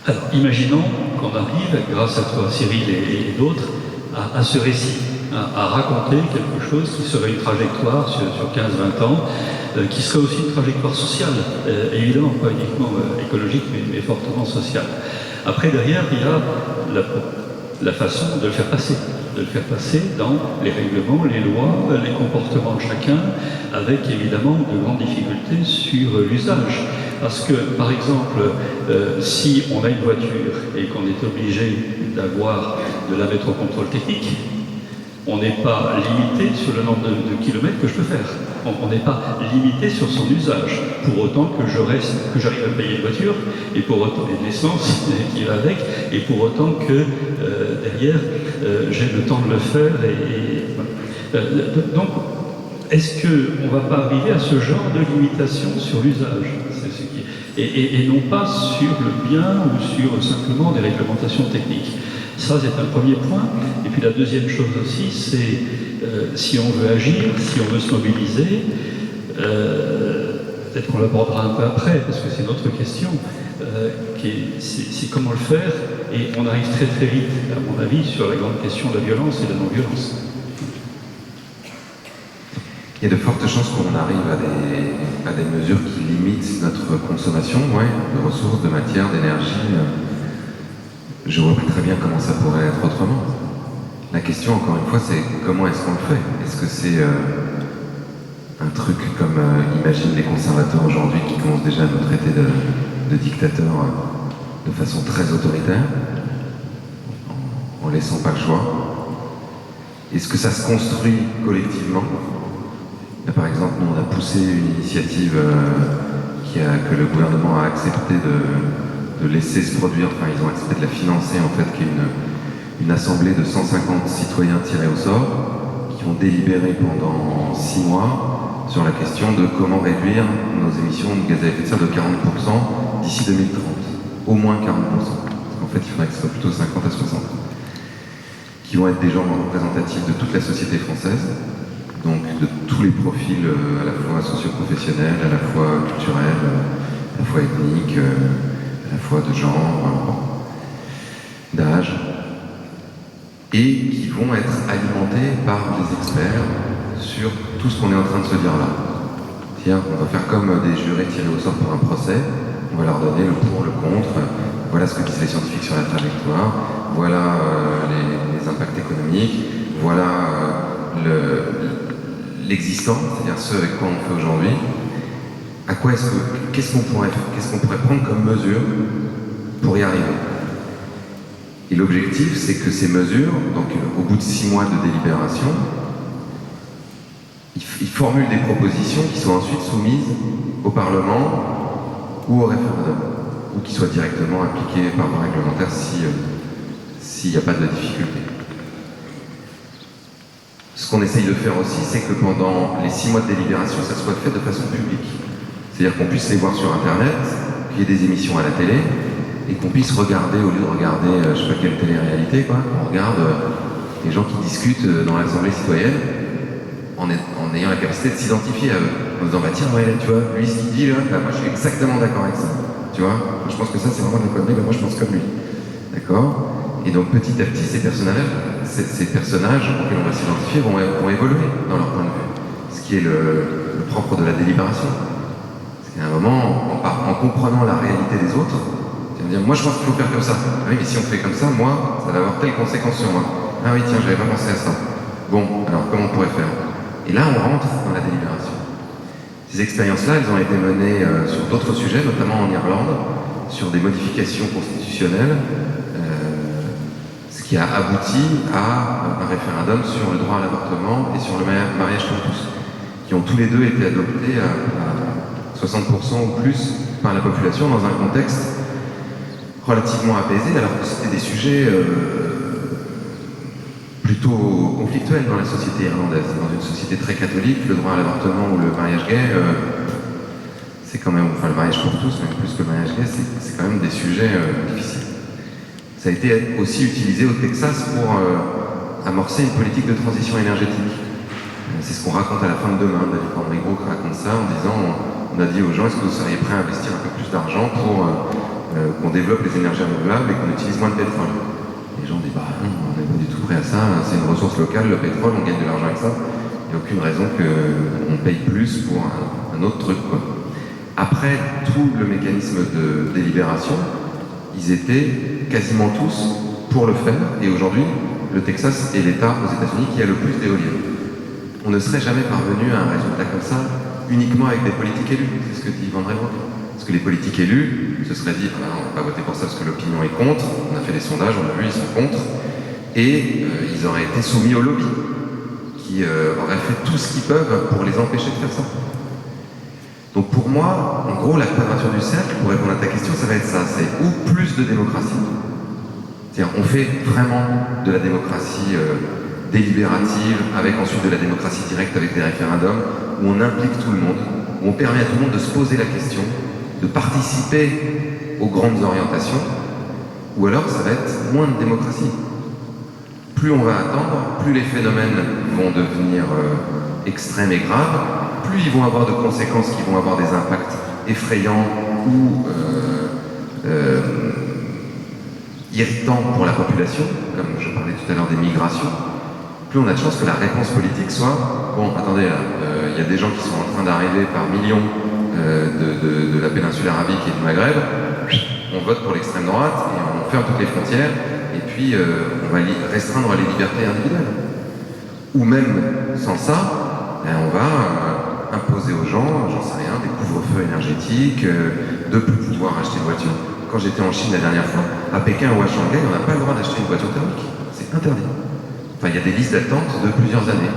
Alors, imaginons qu'on arrive, grâce à toi Cyril et d'autres, à ce récit, à raconter quelque chose qui serait une trajectoire sur 15-20 ans, qui serait aussi une trajectoire sociale, évidemment pas uniquement écologique, mais fortement sociale. Après, derrière, il y a la façon de le faire passer dans les règlements, les lois, les comportements de chacun, avec évidemment de grandes difficultés sur l'usage. Parce que, par exemple, si on a une voiture et qu'on est obligé de la mettre au contrôle technique, on n'est pas limité sur le nombre de kilomètres que je peux faire. On n'est pas limité sur son usage. Pour autant que j'arrive à payer une voiture, et pour autant de l'essence qui va avec, et pour autant que derrière j'ai le temps de le faire. Donc, est-ce qu'on ne va pas arriver à ce genre de limitation sur l'usage? Et non pas sur le bien ou sur simplement des réglementations techniques. Ça, c'est un premier point. Et puis la deuxième chose aussi, c'est si on veut agir, si on veut se mobiliser, peut-être qu'on l'abordera un peu après, parce que c'est notre question, c'est comment le faire. Et on arrive très très vite, à mon avis, sur la grande question de la violence et de la non-violence. Il y a de fortes chances qu'on arrive à des mesures qui limitent notre consommation, de ressources, de matière, d'énergie. Je vois pas très bien comment ça pourrait être autrement. La question, encore une fois, c'est comment est-ce qu'on le fait? Est-ce que c'est un truc comme imaginent les conservateurs aujourd'hui qui commencent déjà à nous traiter de dictateurs de façon très autoritaire, en laissant pas le choix? Est-ce que ça se construit collectivement? Là, par exemple, nous on a poussé une initiative que le gouvernement a accepté de laisser se produire, enfin ils ont accepté de la financer en fait, qui est une assemblée de 150 citoyens tirés au sort, qui ont délibéré pendant 6 mois sur la question de comment réduire nos émissions de gaz à effet de serre de 40% d'ici 2030. Au moins 40%. Parce qu'en fait il faudrait que ce soit plutôt 50 à 60. Qui vont être des gens représentatifs de toute la société française, donc de tous les profils à la fois socio-professionnels, à la fois culturels, à la fois ethniques, à la fois de genre, d'âge, et qui vont être alimentés par les experts sur tout ce qu'on est en train de se dire là. Tiens, on va faire comme des jurés tirés au sort pour un procès, on va leur donner le pour, le contre, voilà ce que disent les scientifiques sur la trajectoire, voilà les impacts économiques, voilà l'existant, c'est-à-dire ce avec quoi on fait aujourd'hui. Qu'est-ce qu'on pourrait prendre comme mesure pour y arriver? Et l'objectif, c'est que ces mesures, donc au bout de 6 mois de délibération, ils formulent des propositions qui sont ensuite soumises au Parlement ou au référendum, ou qui soient directement appliquées par voie réglementaire s'il n'y a pas de difficulté. Ce qu'on essaye de faire aussi, c'est que pendant les 6 mois de délibération, ça soit fait de façon publique. C'est-à-dire qu'on puisse les voir sur Internet, qu'il y ait des émissions à la télé, et qu'on puisse regarder, au lieu de regarder je sais pas quelle télé-réalité, quoi, on regarde les gens qui discutent dans l'Assemblée citoyenne en ayant la capacité de s'identifier à eux. En disant, bah tiens, ouais, tu vois, lui, ce qu'il dit là, bah, moi je suis exactement d'accord avec ça. Tu vois, je pense que ça c'est vraiment de la connerie, bah, moi je pense comme lui. D'accord? Et donc petit à petit, ces personnages auxquels on va s'identifier vont évoluer dans leur point de vue. Ce qui est le propre de la délibération. C'est qu'à un moment, en comprenant la réalité des autres, tu vas me dire, moi je pense qu'il faut faire comme ça. Ah oui, mais si on fait comme ça, moi, ça va avoir telle conséquence sur moi. Ah oui, tiens, j'avais pas pensé à ça. Bon, alors comment on pourrait faire? Et là, on rentre dans la délibération. Ces expériences-là, elles ont été menées sur d'autres sujets, notamment en Irlande, sur des modifications constitutionnelles, ce qui a abouti à un référendum sur le droit à l'avortement et sur le mariage pour tous, qui ont tous les deux été adoptés à 60% ou plus par la population dans un contexte relativement apaisé, alors que c'était des sujets plutôt conflictuels dans la société irlandaise. Dans une société très catholique, le droit à l'avortement ou le mariage gay, c'est quand même, enfin le mariage pour tous, même plus que le mariage gay, c'est quand même des sujets difficiles. Ça a été aussi utilisé au Texas pour amorcer une politique de transition énergétique. C'est ce qu'on raconte à la fin de Demain. David Cambrai-Gros raconte ça en disant, on a dit aux gens, est-ce que vous seriez prêts à investir un peu plus d'argent pour qu'on développe les énergies renouvelables et qu'on utilise moins de pétrole? Les gens disent, bah non, on n'est pas du tout prêt à ça, c'est une ressource locale, le pétrole, on gagne de l'argent avec ça. Il n'y a aucune raison qu'on paye plus pour un autre truc, quoi. Après tout le mécanisme de délibération, ils étaient quasiment tous pour le faire, et aujourd'hui, le Texas est l'État aux États-Unis qui a le plus d'éoliennes. On ne serait jamais parvenu à un résultat comme ça uniquement avec des politiques élus, c'est ce que dit Van Reynold. Parce que les politiques élus se seraient dit, ah, on ne va pas voter pour ça parce que l'opinion est contre, on a fait des sondages, on a vu, ils sont contre, et ils auraient été soumis au lobby, qui auraient fait tout ce qu'ils peuvent pour les empêcher de faire ça. Donc pour moi, en gros, la quadrature du cercle, pour répondre à ta question, ça va être ça, c'est ou plus de démocratie. C'est-à-dire, on fait vraiment de la démocratie délibérative, avec ensuite de la démocratie directe avec des référendums, où on implique tout le monde, où on permet à tout le monde de se poser la question, de participer aux grandes orientations, ou alors ça va être moins de démocratie. Plus on va attendre, plus les phénomènes vont devenir extrêmes et graves, plus ils vont avoir de conséquences qui vont avoir des impacts effrayants ou irritants pour la population, comme je parlais tout à l'heure des migrations, plus on a de chances que la réponse politique soit « Bon, attendez, là, y a des gens qui sont en train d'arriver par millions de la péninsule arabique et du Maghreb, on vote pour l'extrême droite et on ferme toutes les frontières, et puis on va restreindre les libertés individuelles. Ou même, sans ça, on va imposer aux gens, j'en sais rien, des couvre-feux énergétiques, de plus pouvoir acheter une voiture. Quand j'étais en Chine la dernière fois, à Pékin ou à Shanghai, on n'a pas le droit d'acheter une voiture thermique. C'est interdit. Enfin, il y a des listes d'attente de plusieurs années.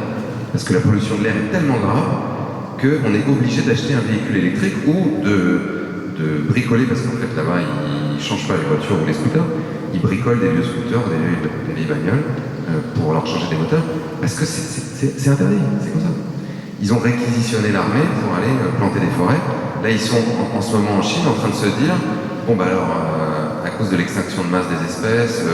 Parce que la pollution de l'air est tellement grave qu'on est obligé d'acheter un véhicule électrique ou de bricoler, parce qu'en fait là-bas, ils ne changent pas les voitures ou les scooters, ils bricolent des vieux scooters, des vieilles bagnoles, pour leur changer des moteurs, parce que c'est interdit, c'est comme ça. Ils ont réquisitionné l'armée pour aller planter des forêts. Là, ils sont en ce moment en Chine en train de se dire, bon bah alors, à cause de l'extinction de masse des espèces,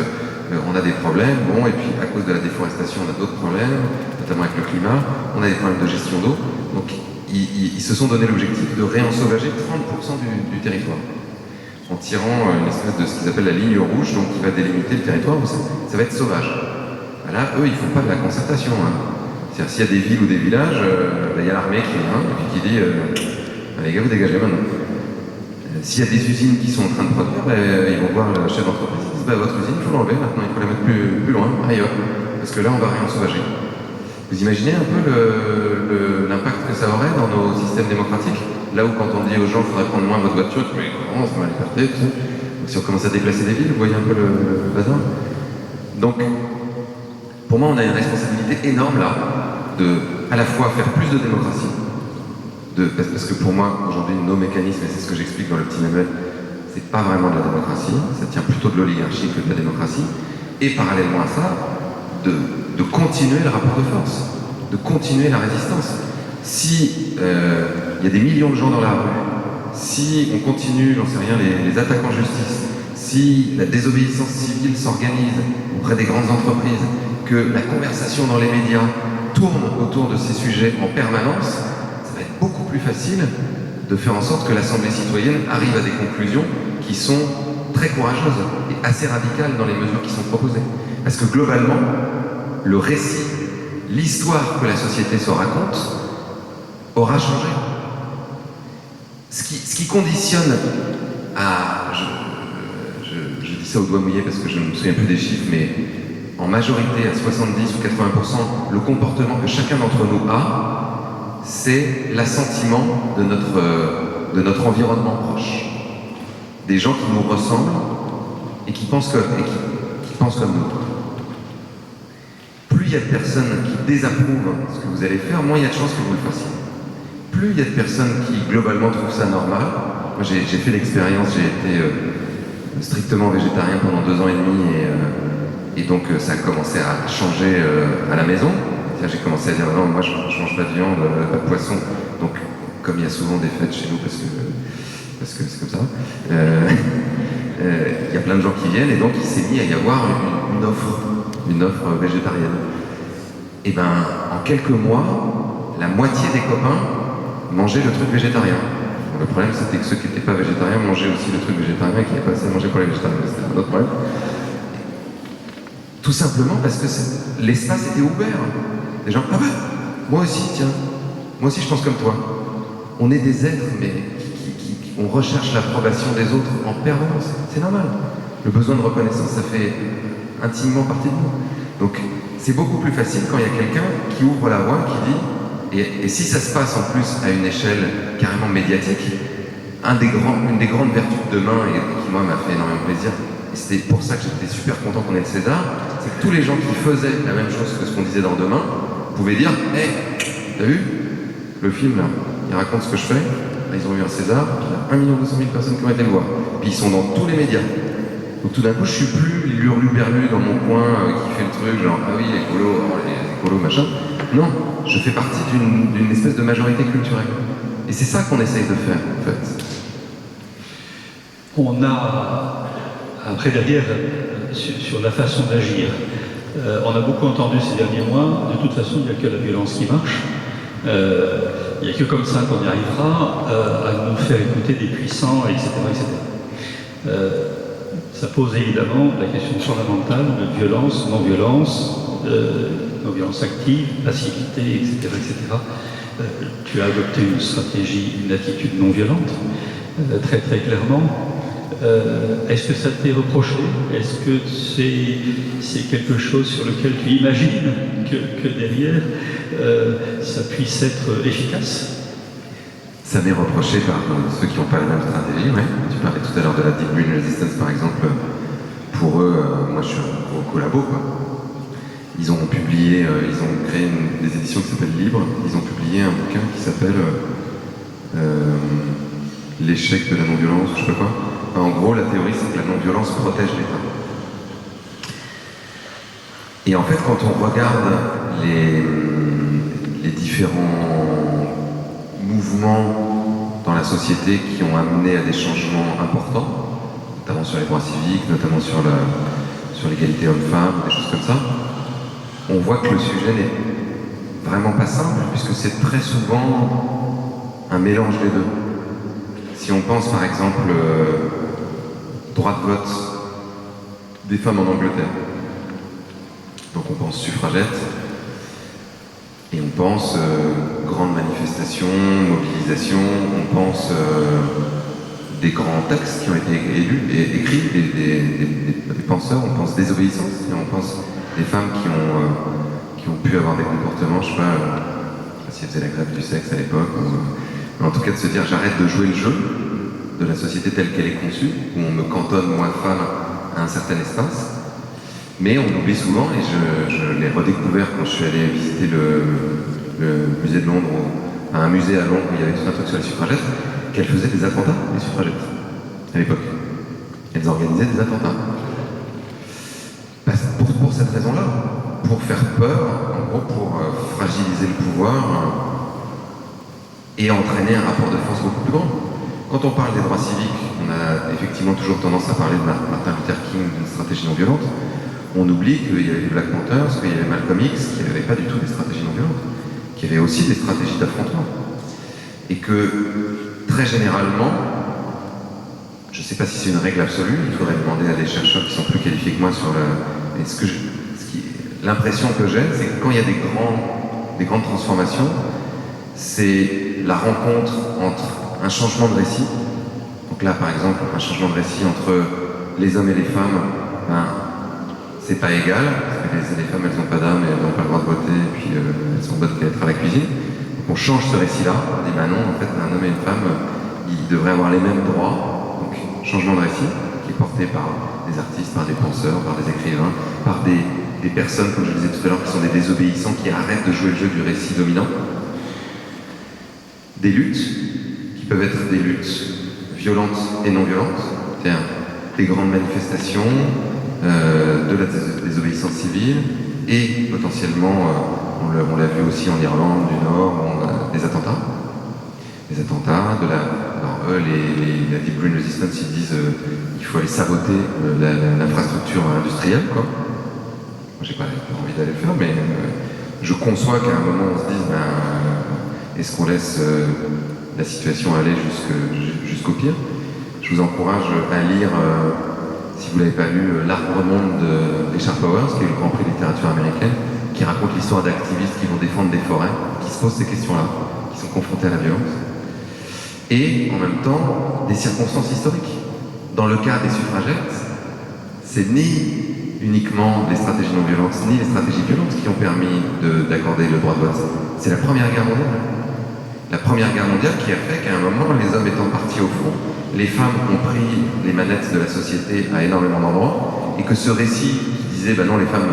on a des problèmes, bon, et puis à cause de la déforestation, on a d'autres problèmes, notamment avec le climat, on a des problèmes de gestion d'eau, donc ils se sont donné l'objectif de réensauvager 30% du territoire. en tirant une espèce de ce qu'ils appellent la ligne rouge, donc qui va délimiter le territoire où ça va être sauvage. Là, eux, ils font pas de la concertation. C'est-à-dire, s'il y a des villes ou des villages, il y a l'armée qui vient et puis qui dit les gars, vous dégagez maintenant. S'il y a des usines qui sont en train de produire, ils vont voir le chef d'entreprise, ils disent votre usine, il faut l'enlever maintenant, il faut la mettre plus loin, ailleurs, parce que là, on va rien sauvager. Vous imaginez un peu l'impact que ça aurait dans nos systèmes démocratiques? Là où quand on dit aux gens, il faudrait prendre moins votre voiture, mais comment, c'est ma liberté, tout ça. Donc si on commence à déplacer des villes, vous voyez un peu le bazar. Donc, pour moi, on a une responsabilité énorme là, de à la fois faire plus de démocratie, parce que pour moi, aujourd'hui, nos mécanismes, et c'est ce que j'explique dans le petit manuel, c'est pas vraiment de la démocratie, ça tient plutôt de l'oligarchie que de la démocratie, et parallèlement à ça, de continuer le rapport de force, de continuer la résistance. Si y a des millions de gens dans la rue, si on continue, j'en sais rien, les attaques en justice, si la désobéissance civile s'organise auprès des grandes entreprises, que la conversation dans les médias tourne autour de ces sujets en permanence, ça va être beaucoup plus facile de faire en sorte que l'Assemblée citoyenne arrive à des conclusions qui sont très courageuses et assez radicales dans les mesures qui sont proposées. Parce que globalement, le récit, l'histoire que la société se raconte aura changé. Ce qui conditionne à... Je dis ça au doigt mouillé parce que je ne me souviens plus des chiffres, mais en majorité, à 70 ou 80%, le comportement que chacun d'entre nous a, c'est l'assentiment de notre environnement proche. Des gens qui nous ressemblent et qui pensent comme nous. Plus il y a de personnes qui désapprouvent ce que vous allez faire, moins il y a de chances que vous le fassiez. Plus il y a de personnes qui, globalement, trouvent ça normal. Moi, j'ai fait l'expérience, j'ai été strictement végétarien pendant 2 ans et demi, et donc ça a commencé à changer à la maison. J'ai commencé à dire, non, moi, je mange pas de viande, pas de poisson. Donc, comme il y a souvent des fêtes chez nous, parce que c'est comme ça, il y a plein de gens qui viennent, et donc il s'est mis à y avoir une offre végétarienne. Et ben, en quelques mois, la moitié des copains mangeaient le truc végétarien. Bon, le problème, c'était que ceux qui n'étaient pas végétariens mangeaient aussi le truc végétarien et qui n'avaient pas assez mangé pour les végétariens. C'était un autre problème. Tout simplement parce que l'espace était ouvert. Les gens, ah bah, moi aussi, tiens, moi aussi je pense comme toi. On est des êtres, mais on recherche l'approbation des autres en permanence. C'est normal. Le besoin de reconnaissance, ça fait intimement partie de nous. Donc, c'est beaucoup plus facile quand il y a quelqu'un qui ouvre la voie, qui dit, et si ça se passe en plus à une échelle carrément médiatique, une des grandes vertus de Demain, et qui moi m'a fait énormément plaisir, et c'était pour ça que j'étais super content qu'on ait le César, c'est que tous les gens qui faisaient la même chose que ce qu'on disait dans Demain pouvaient dire, hey, t'as vu le film là, il raconte ce que je fais, là, ils ont eu un César, il y a 1 200 000 personnes qui ont été le voir, puis ils sont dans tous les médias. Donc tout d'un coup, je suis plus l'hurluberlu dans mon coin qui fait le truc, genre ah oui, les écolos, machin. Non, je fais partie d'une espèce de majorité culturelle. Et c'est ça qu'on essaye de faire, en fait. On a, après derrière, sur la façon d'agir, on a beaucoup entendu ces derniers mois, de toute façon, il n'y a que la violence qui marche. Il n'y a que comme ça qu'on y arrivera à nous faire écouter des puissants, etc. etc. Ça pose évidemment la question fondamentale de violence, non-violence, non-violence active, passivité, etc. etc. Tu as adopté une stratégie, une attitude non-violente, très très clairement. Est-ce que ça t'est reproché? Est-ce que c'est quelque chose sur lequel tu imagines que derrière ça puisse être efficace? Ça m'est reproché par ceux qui n'ont pas la même stratégie, ouais. Tu parlais tout à l'heure de la Deep Green Resistance, par exemple. Pour eux, moi je suis un gros collabo, quoi. Ils ont publié, ils ont créé des éditions qui s'appellent Libre. Ils ont publié un bouquin qui s'appelle L'échec de la non-violence, ou je sais pas quoi. En gros, la théorie, c'est que la non-violence protège l'État. Et en fait, quand on regarde les différents mouvements dans la société qui ont amené à des changements importants, notamment sur les droits civiques, notamment sur l'égalité homme-femme, des choses comme ça, on voit que le sujet n'est vraiment pas simple, puisque c'est très souvent un mélange des deux. Si on pense par exemple droit de vote des femmes en Angleterre. Donc on pense suffragette, et on pense grande manifestation, mobilisation, on pense des grands textes qui ont été écrits, des penseurs, on pense désobéissance, et on pense des femmes qui ont pu avoir des comportements, je sais pas si elles faisaient la grève du sexe à l'époque, mais en tout cas de se dire j'arrête de jouer le jeu de la société telle qu'elle est conçue, où on me cantonne, moi femme, à un certain espace. Mais on oublie souvent, et je l'ai redécouvert quand je suis allé visiter le musée de Londres, un musée à Londres où il y avait tout un truc sur les suffragettes, qu'elles faisaient des attentats, les suffragettes, à l'époque. Elles organisaient des attentats. Pour cette raison-là, pour faire peur, en gros pour fragiliser le pouvoir et entraîner un rapport de force beaucoup plus grand. Quand on parle des droits civiques, on a effectivement toujours tendance à parler de Martin Luther King, d'une stratégie non violente. On oublie qu'il y avait les Black Panthers, qu'il y avait Malcolm X, qui n'avaient pas du tout des stratégies non violentes, qui avaient aussi des stratégies d'affrontement. Et que, très généralement, je ne sais pas si c'est une règle absolue, il faudrait demander à des chercheurs qui sont plus qualifiés que moi sur le... L'impression que j'ai, c'est que quand il y a des grandes transformations, c'est la rencontre entre un changement de récit. Donc là, par exemple, un changement de récit entre les hommes et les femmes, c'est pas égal, parce que les femmes, elles n'ont pas d'âme et elles n'ont pas le droit de voter, et puis elles sont bonnes qu'à être à la cuisine. Donc on change ce récit-là, on dit bah non, en fait, un homme et une femme, ils devraient avoir les mêmes droits. Donc changement de récit, qui est porté par des artistes, par des penseurs, par des écrivains, par des personnes, comme je le disais tout à l'heure, qui sont des désobéissants, qui arrêtent de jouer le jeu du récit dominant. Des luttes, qui peuvent être des luttes violentes et non violentes, c'est-à-dire des grandes manifestations, de la désobéissance civile, et potentiellement, on l'a vu aussi en Irlande du Nord, on a des attentats. Des attentats, alors eux, la Deep Green Resistance, ils disent qu'il faut aller saboter l'infrastructure industrielle, quoi. Moi, j'ai pas envie d'aller le faire, mais je conçois qu'à un moment, on se dise, est-ce qu'on laisse la situation aller jusqu'au pire? Je vous encourage à lire, si vous ne l'avez pas lu, L'Arbre Monde de Richard Powers, qui est le Grand Prix de littérature américaine, qui raconte l'histoire d'activistes qui vont défendre des forêts, qui se posent ces questions-là, qui sont confrontés à la violence. Et en même temps, des circonstances historiques. Dans le cas des suffragettes, c'est ni uniquement les stratégies non violentes, ni les stratégies violentes qui ont permis d'accorder le droit de vote. C'est la Première Guerre mondiale. La Première Guerre mondiale qui a fait qu'à un moment, les hommes étant partis au front, les femmes ont pris les manettes de la société à énormément d'endroits, et que ce récit qui disait non, les femmes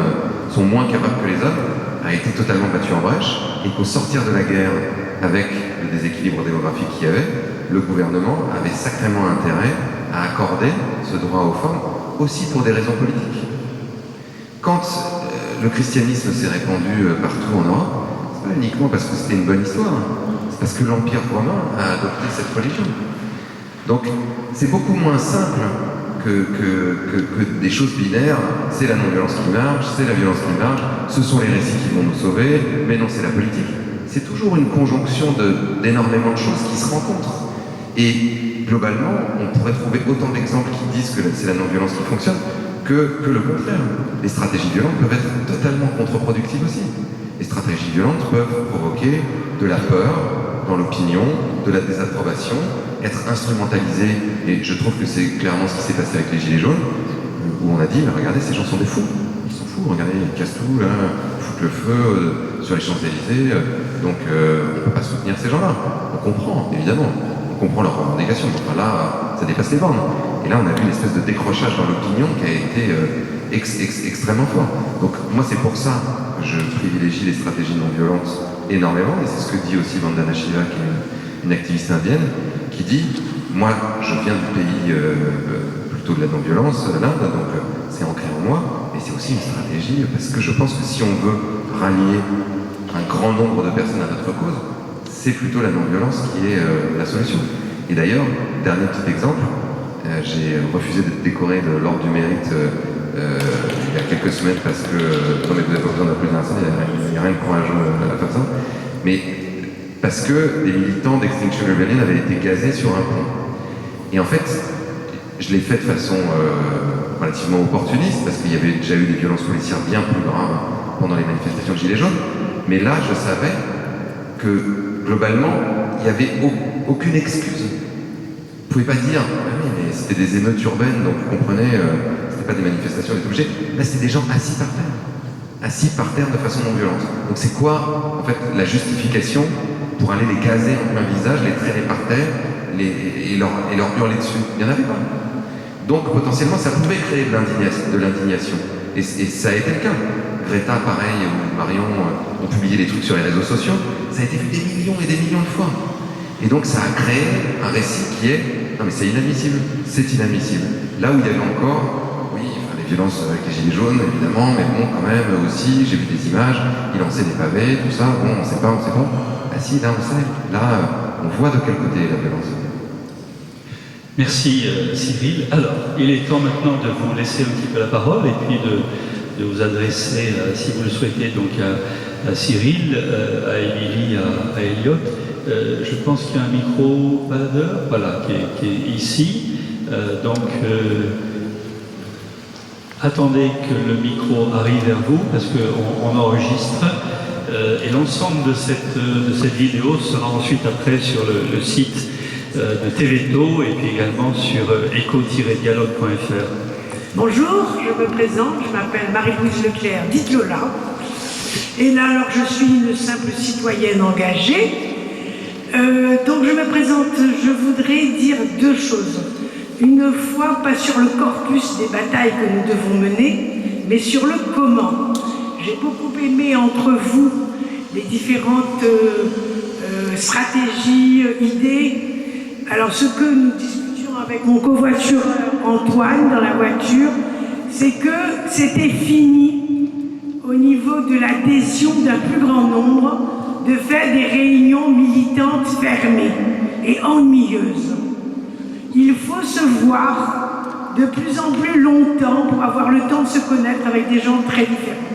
sont moins capables que les hommes, a été totalement battu en brèche, et qu'au sortir de la guerre, avec le déséquilibre démographique qu'il y avait, le gouvernement avait sacrément intérêt à accorder ce droit aux femmes, aussi pour des raisons politiques. Quand le christianisme s'est répandu partout en Europe, c'est pas uniquement parce que c'était une bonne histoire, c'est parce que l'Empire romain a adopté cette religion. Donc c'est beaucoup moins simple que des choses binaires, c'est la non-violence qui marche, c'est la violence qui marche, ce sont les récits qui vont nous sauver, mais non, c'est la politique. C'est toujours une conjonction d'énormément de choses qui se rencontrent. Et globalement, on pourrait trouver autant d'exemples qui disent que c'est la non-violence qui fonctionne que le contraire. Les stratégies violentes peuvent être totalement contre-productives aussi. Les stratégies violentes peuvent provoquer de la peur dans l'opinion, de la désapprobation, être instrumentalisées, et je trouve que c'est clairement ce qui s'est passé avec les Gilets jaunes, où on a dit, mais regardez, ces gens sont des fous, ils sont fous, regardez, ils cassent tout, là, ils foutent le feu sur les Champs-Élysées, donc on ne peut pas soutenir ces gens-là. On comprend, évidemment, on comprend leurs revendications, enfin là, ça dépasse les bornes. Et là, on a vu une espèce de décrochage dans l'opinion qui a été extrêmement fort. Donc moi, c'est pour ça que je privilégie les stratégies non violentes énormément, et c'est ce que dit aussi Vandana Shiva, qui est une activiste indienne, qui dit, moi, je viens du pays plutôt de la non-violence, l'Inde, donc c'est ancré en moi, et c'est aussi une stratégie, parce que je pense que si on veut rallier un grand nombre de personnes à notre cause, c'est plutôt la non-violence qui est la solution. Et d'ailleurs, dernier petit exemple, j'ai refusé d'être décoré de l'Ordre du Mérite il y a quelques semaines parce que, non mais vous n'avez pas besoin d'appeler un il n'y a rien de courageux à faire ça, mais parce que des militants d'Extinction Rebellion avaient été gazés sur un pont. Et en fait, Je l'ai fait de façon relativement opportuniste, parce qu'il y avait déjà eu des violences policières bien plus graves pendant les manifestations de Gilets jaunes. Mais là, je savais que, globalement, il n'y avait aucune excuse. Vous ne pouvez pas dire, ah oui, mais c'était des émeutes urbaines, donc vous comprenez, c'était pas des manifestations, des objets. Là, c'était des gens assis par terre de façon non violente. Donc c'est quoi, en fait, la justification pour aller les caser en plein visage, les traîner par terre et leur hurler dessus? Il n'y en avait pas. Donc potentiellement, ça pouvait créer de l'indignation. Et ça a été le cas. Greta, pareil, ou Marion ont publié des trucs sur les réseaux sociaux. Ça a été vu des millions et des millions de fois. Et donc ça a créé un récit qui est... Non mais c'est inadmissible. C'est inadmissible. Là où il y avait encore, oui, enfin, les violences avec les gilets jaunes, évidemment, mais bon, quand même, aussi, j'ai vu des images, ils lançaient des pavés, tout ça, bon, on sait pas. Ah si, là, on sait. Là, on voit de quel côté est la violence. Merci Cyril. Alors, il est temps maintenant de vous laisser un petit peu la parole et puis de vous adresser, si vous le souhaitez, donc à Cyril, à Émilie, à Elliot. Je pense qu'il y a un micro baladeur, voilà, qui est ici. Attendez que le micro arrive vers vous parce qu'on enregistre. Et l'ensemble de cette vidéo sera ensuite après sur le site de TVTO et puis également sur eco-dialogue.fr. Bonjour, je me présente, je m'appelle Marie-Louise Leclerc, dite Lola. Et là, alors, je suis une simple citoyenne engagée. Donc, je me présente, je voudrais dire deux choses. Une fois, pas sur le corpus des batailles que nous devons mener, mais sur le comment. J'ai beaucoup aimé entre vous les différentes stratégies, idées. Alors, ce que nous discutions avec mon covoitureur Antoine dans la voiture, c'est que c'était fini au niveau de l'adhésion d'un plus grand nombre de faire des réunions militantes fermées et ennuyeuses. Il faut se voir de plus en plus longtemps pour avoir le temps de se connaître avec des gens très différents.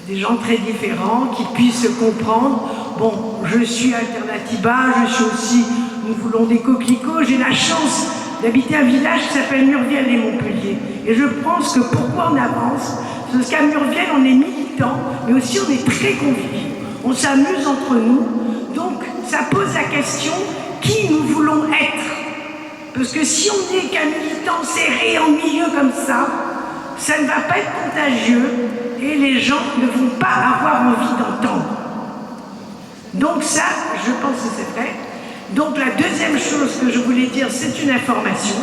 Des gens très différents qui puissent se comprendre. Bon, je suis Alternatiba, je suis aussi Nous voulons des coquelicots. J'ai la chance d'habiter un village qui s'appelle Murviel et Montpellier. Et je pense que pourquoi on avance, parce qu'à Murviel, on est militants, mais aussi on est très conviviaux. On s'amuse entre nous. Donc, ça pose la question, qui nous voulons être? Parce que si on n'est qu'un militant serré en milieu comme ça ne va pas être contagieux et les gens ne vont pas avoir envie d'entendre. Donc ça, je pense que c'est vrai. Donc la deuxième chose que je voulais dire, c'est une information.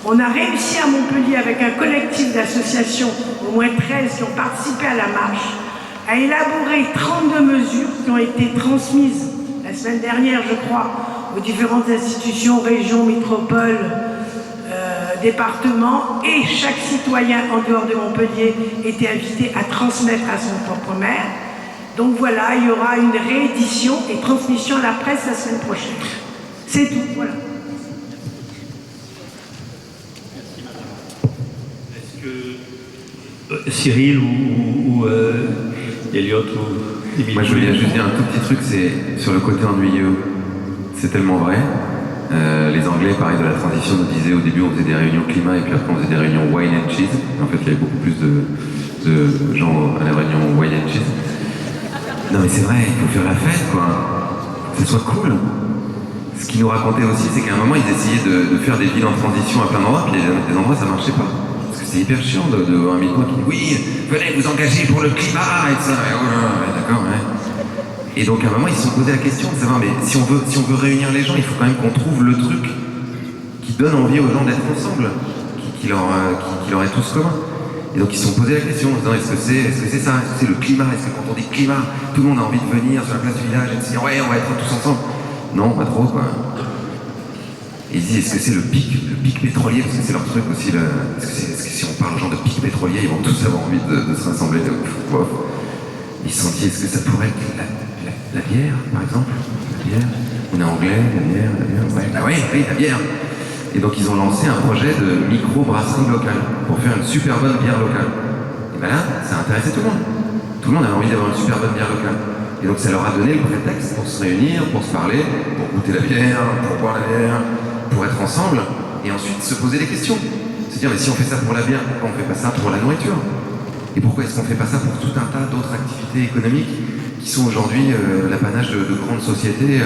On a réussi à Montpellier, avec un collectif d'associations, au moins 13 qui ont participé à la marche, à élaborer 32 mesures qui ont été transmises la semaine dernière, je crois, aux différentes institutions, régions, métropoles, départements, et chaque citoyen en dehors de Montpellier était invité à transmettre à son propre maire. Donc voilà, il y aura une réédition et transmission à la presse la semaine prochaine. C'est tout, voilà. Est-ce que Cyril ou Elliot ou Émilie? Moi je voulais juste dire un tout petit truc, c'est sur le côté ennuyeux. C'est tellement vrai. Les Anglais, pareil, de la transition, nous disaient au début on faisait des réunions climat et puis après on faisait des réunions wine and cheese. En fait, il y avait beaucoup plus de gens à la réunion wine and cheese. Non mais c'est vrai, il faut faire la fête, quoi. Que ce soit cool. Ce qu'ils nous racontaient aussi, c'est qu'à un moment, ils essayaient de faire des villes en transition à plein d'endroits, puis il y a des endroits, ça marchait pas. Parce que c'est hyper chiant de voir un militant qui dit « Oui, venez vous engager pour le climat !» et ça. Et oh là, ouais, d'accord, ouais. Et donc à un moment, ils se sont posé la question de savoir, mais si on veut réunir les gens, il faut quand même qu'on trouve le truc qui donne envie aux gens d'être ensemble, qui leur est tous commun. Et donc ils se sont posé la question en disant est-ce que c'est ça, est-ce que c'est le climat, est-ce que quand on dit climat, tout le monde a envie de venir sur la place du village et de se dire ouais on va être tous ensemble. Non, pas trop quoi. Et ils disent est-ce que c'est le pic pétrolier, parce que c'est leur truc aussi, est-ce que si on parle aux gens de pic pétrolier, ils vont tous avoir envie de se rassembler. Ils se sont dit est-ce que ça pourrait être la bière par exemple, la bière, on est anglais, la bière, ouais, ah oui, la bière. Et donc ils ont lancé un projet de micro-brasserie locale pour faire une super bonne bière locale. Et bien là, ça a intéressé tout le monde. Tout le monde avait envie d'avoir une super bonne bière locale. Et donc ça leur a donné le prétexte pour se réunir, pour se parler, pour goûter la bière, pour boire la bière, pour être ensemble, et ensuite se poser des questions. Se dire, mais si on fait ça pour la bière, pourquoi on ne fait pas ça pour la nourriture? Et pourquoi est-ce qu'on ne fait pas ça pour tout un tas d'autres activités économiques qui sont aujourd'hui l'apanage de grandes sociétés?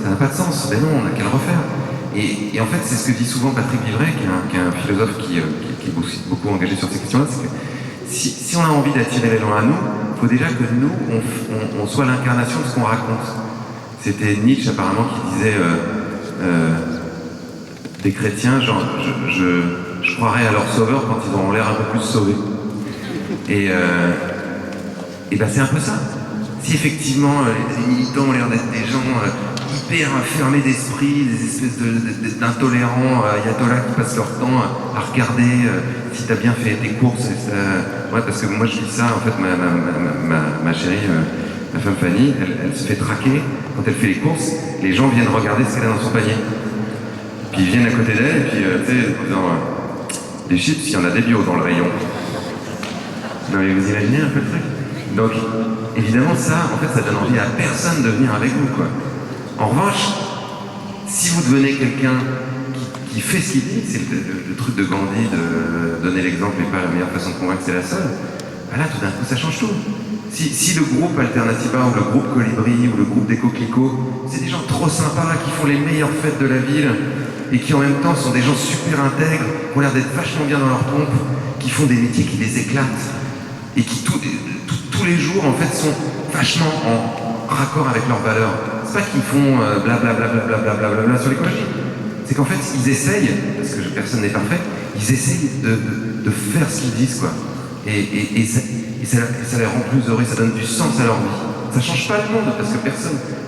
Ça n'a pas de sens. Mais non, on n'a qu'à le refaire. Et en fait, c'est ce que dit souvent Patrick Vivray, qui est un philosophe qui est beaucoup engagé sur ces questions-là, c'est que si on a envie d'attirer les gens à nous, il faut déjà que nous, on soit l'incarnation de ce qu'on raconte. C'était Nietzsche, apparemment, qui disait des chrétiens, genre, je croirais à leur sauveur quand ils auront l'air un peu plus sauvés. Et ben c'est un peu ça. Si effectivement les militants ont l'air d'être des gens hyper fermés d'esprit, des espèces d'intolérants ayatollahs qui passent leur temps à regarder si t'as bien fait tes courses. Ouais, parce que moi je dis ça, en fait, ma chérie, ma femme Fanny, elle se fait traquer quand elle fait les courses. Les gens viennent regarder ce qu'elle a dans son panier. Puis ils viennent à côté d'elle, et puis tu sais, dans des chips, il y en a des bio dans le rayon. Non mais vous imaginez un peu le truc? Donc, évidemment, ça, en fait, ça donne envie à personne de venir avec vous, quoi. En revanche, si vous devenez quelqu'un qui fait ce qu'il dit, c'est le truc de Gandhi, de donner l'exemple et pas la meilleure façon de convaincre, c'est la seule, bah là, tout d'un coup, ça change tout. Si le groupe Alternativa ou le groupe Colibri ou le groupe des Coquelicots, c'est des gens trop sympas qui font les meilleures fêtes de la ville et qui en même temps sont des gens super intègres, qui ont l'air d'être vachement bien dans leur pompe, qui font des métiers qui les éclatent et qui tous les jours en fait sont vachement en raccord avec leurs valeurs. C'est pas qu'ils font blablabla sur l'écologie. C'est qu'en fait ils essayent, parce que personne n'est parfait, ils essayent de faire ce qu'ils disent, quoi. Et ça les rend plus heureux, ça donne du sens à leur vie. Ça change pas le monde, parce que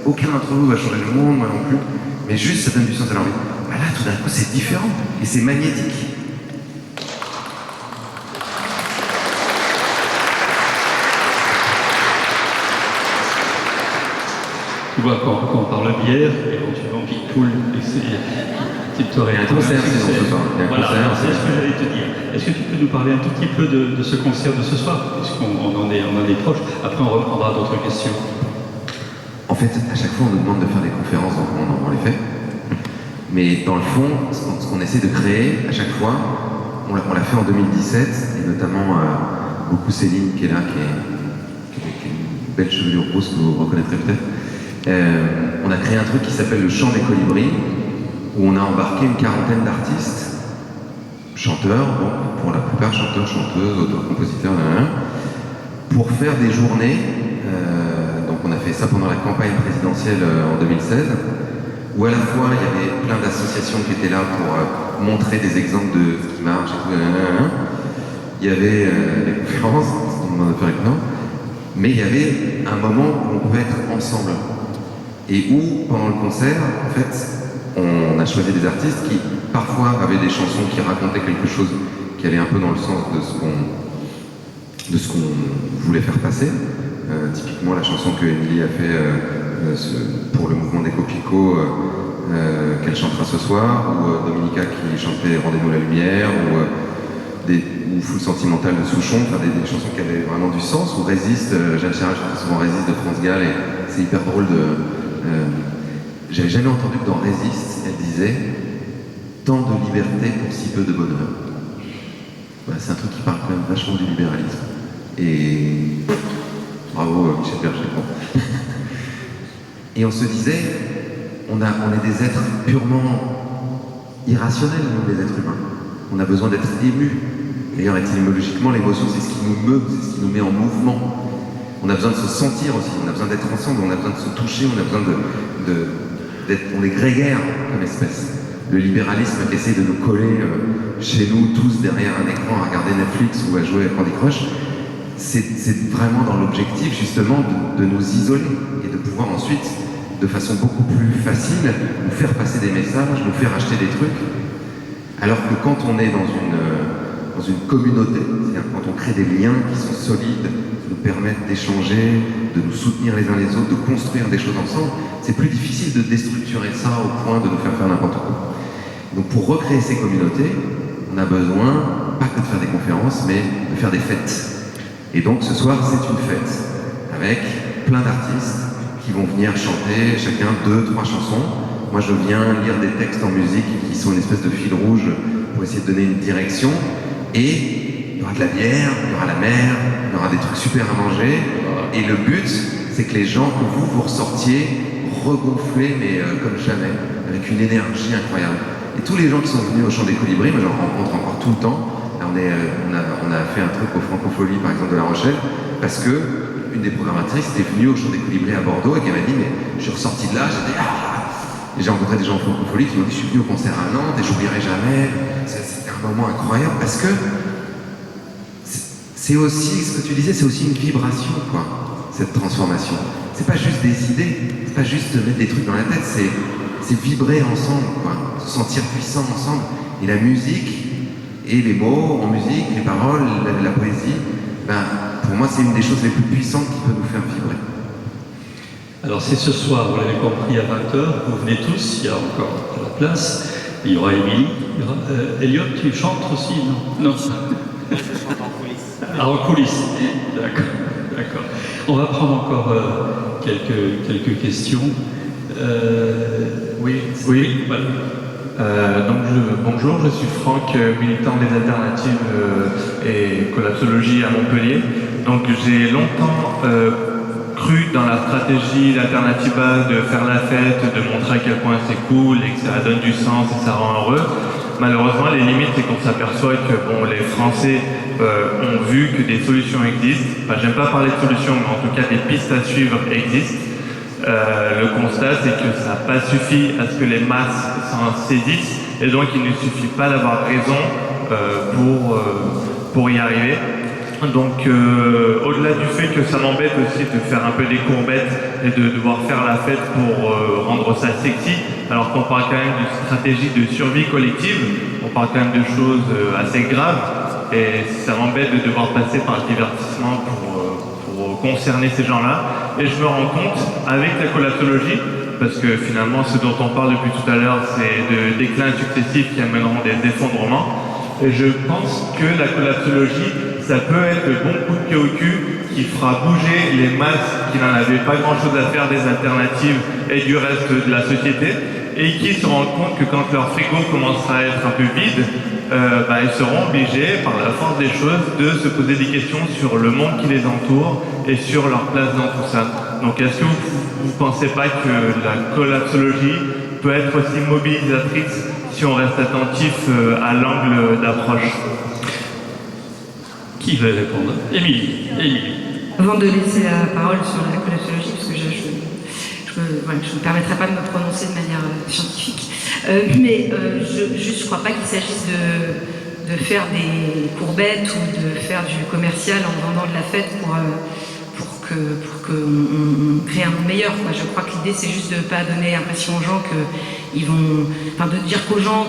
aucun d'entre vous va changer le monde, moi non plus, mais juste ça donne du sens à leur vie. Bah là, tout d'un coup, c'est différent, et c'est magnétique. Tu vois, quand on parle bière, éventuellement qui coule, tu t'aurais Il y a un concert sinon ce soir. Voilà, c'est ce que j'allais te dire. Est-ce que tu peux nous parler un tout petit peu de ce concert de ce soir, puisqu'on en est proche. Après, on reprendra d'autres questions. En fait, à chaque fois, on nous demande de faire des conférences, donc on les fait. Mais dans le fond, ce qu'on essaie de créer, à chaque fois, on l'a fait en 2017, et notamment beaucoup Céline qui est là, qui a une belle chevelure rose que vous reconnaîtrez peut-être. On a créé un truc qui s'appelle le Chant des Colibris, où on a embarqué une quarantaine d'artistes, chanteurs, bon, pour la plupart chanteurs, chanteuses, auteurs, compositeurs, pour faire des journées. Donc on a fait ça pendant la campagne présidentielle en 2016, où à la fois il y avait plein d'associations qui étaient là pour montrer des exemples de ce qui marche et tout. Il y avait des conférences, on en a fait avec nous, mais il y avait un moment où on pouvait être ensemble. Et où, pendant le concert, en fait, on a choisi des artistes qui, parfois, avaient des chansons qui racontaient quelque chose qui allait un peu dans le sens de ce qu'on voulait faire passer. Typiquement, la chanson que Émilie a fait pour le mouvement des Coquelicots, qu'elle chantera ce soir, ou Dominica qui chantait Rendez-nous la lumière, ou Full Sentimental de Souchon, enfin des chansons qui avaient vraiment du sens, ou Résiste, Jeanne Chéral chantait souvent Résiste de France Gall, et c'est hyper drôle de... j'avais jamais entendu que dans Résiste, elle disait « tant de liberté pour si peu de bonheur ». Voilà, c'est un truc qui parle quand même vachement du libéralisme. Et bravo Michel Berger. Et on se disait, on est des êtres purement irrationnels, nous, les êtres humains. On a besoin d'être émus. D'ailleurs, étymologiquement, l'émotion, c'est ce qui nous meut, c'est ce qui nous met en mouvement. On a besoin de se sentir aussi, on a besoin d'être ensemble, on a besoin de se toucher, on a besoin on est grégaire comme espèce. Le libéralisme essaie de nous coller chez nous, tous derrière un écran, à regarder Netflix ou à jouer à Candy Crush. C'est vraiment dans l'objectif, justement, de nous isoler et de pouvoir ensuite, de façon beaucoup plus facile, nous faire passer des messages, nous faire acheter des trucs. Alors que quand on est dans une communauté, c'est-à-dire quand on crée des liens qui sont solides, qui nous permettent d'échanger, de nous soutenir les uns les autres, de construire des choses ensemble, c'est plus difficile de déstructurer ça au point de nous faire n'importe quoi. Donc pour recréer ces communautés, on a besoin, pas que de faire des conférences, mais de faire des fêtes. Et donc ce soir, c'est une fête, avec plein d'artistes qui vont venir chanter chacun 2-3 chansons Moi, je viens lire des textes en musique qui sont une espèce de fil rouge pour essayer de donner une direction. Et il y aura de la bière, il y aura la mer, il y aura des trucs super à manger. Et le but, c'est que les gens, que vous ressortiez regonflés, mais comme jamais, avec une énergie incroyable. Et tous les gens qui sont venus au Chant des Colibris, moi j'en rencontre encore tout le temps. Là, on a fait un truc au Francofolie, par exemple, de La Rochelle, parce que une des programmatrices était venue au Chant des Colibris à Bordeaux et qui m'a dit, mais je suis ressorti de là, j'étais Et j'ai rencontré des gens au Francofolie qui m'ont dit, je suis venu au concert à Nantes et j'oublierai jamais. C'était un moment incroyable parce que c'est aussi, ce que tu disais, c'est aussi une vibration, quoi, cette transformation. C'est pas juste des idées, c'est pas juste mettre des trucs dans la tête, c'est vibrer ensemble, quoi, se sentir puissant ensemble. Et la musique, et les mots en musique, les paroles, la poésie, ben, pour moi, c'est une des choses les plus puissantes qui peut nous faire vibrer. Alors c'est ce soir, vous l'avez compris, à 20h, vous venez tous, il y a encore de la place, il y aura Émilie, il y aura Elliot, tu chantes aussi, non? Non. Je chante en coulisses. Ah, en coulisses, d'accord. On va prendre encore quelques questions. Oui, voilà. Bonjour, je suis Franck, militant des alternatives et collapsologie à Montpellier. Donc j'ai longtemps cru dans la stratégie d'Alternativa de faire la fête, de montrer à quel point c'est cool et que ça donne du sens et ça rend heureux. Malheureusement, les limites, c'est qu'on s'aperçoit que les Français ont vu que des solutions existent. Enfin, j'aime pas parler de solutions, mais en tout cas des pistes à suivre existent. Le constat, c'est que ça n'a pas suffi à ce que les masses s'en saisissent, et donc il ne suffit pas d'avoir raison pour y arriver. Donc, au-delà du fait que ça m'embête aussi de faire un peu des courbettes et de devoir faire la fête pour rendre ça sexy, alors qu'on parle quand même d'une stratégie de survie collective, on parle quand même de choses assez graves, et ça m'embête de devoir passer par le divertissement pour concerner ces gens-là. Et je me rends compte, avec la collapsologie, parce que finalement ce dont on parle depuis tout à l'heure, c'est de déclins successifs qui amèneront des effondrements. Et je pense que la collapsologie, ça peut être le bon coup de pied au cul qui fera bouger les masses qui n'en avaient pas grand-chose à faire des alternatives et du reste de la société, et qui se rendent compte que quand leur frigo commencera à être un peu vide, ils seront obligés, par la force des choses, de se poser des questions sur le monde qui les entoure et sur leur place dans tout ça. Donc est-ce que vous ne pensez pas que la collapsologie peut être aussi mobilisatrice si on reste attentif à l'angle d'approche? Qui veut répondre? Émilie. Avant de laisser la parole sur la collapsologie, parce que je ne me permettrai pas de me prononcer de manière scientifique, mais je crois pas qu'il s'agisse de faire des courbettes ou de faire du commercial en vendant de la fête pour qu'on crée un monde meilleur, quoi. Je crois que l'idée, c'est juste de ne pas donner l'impression aux gens de dire qu'aux gens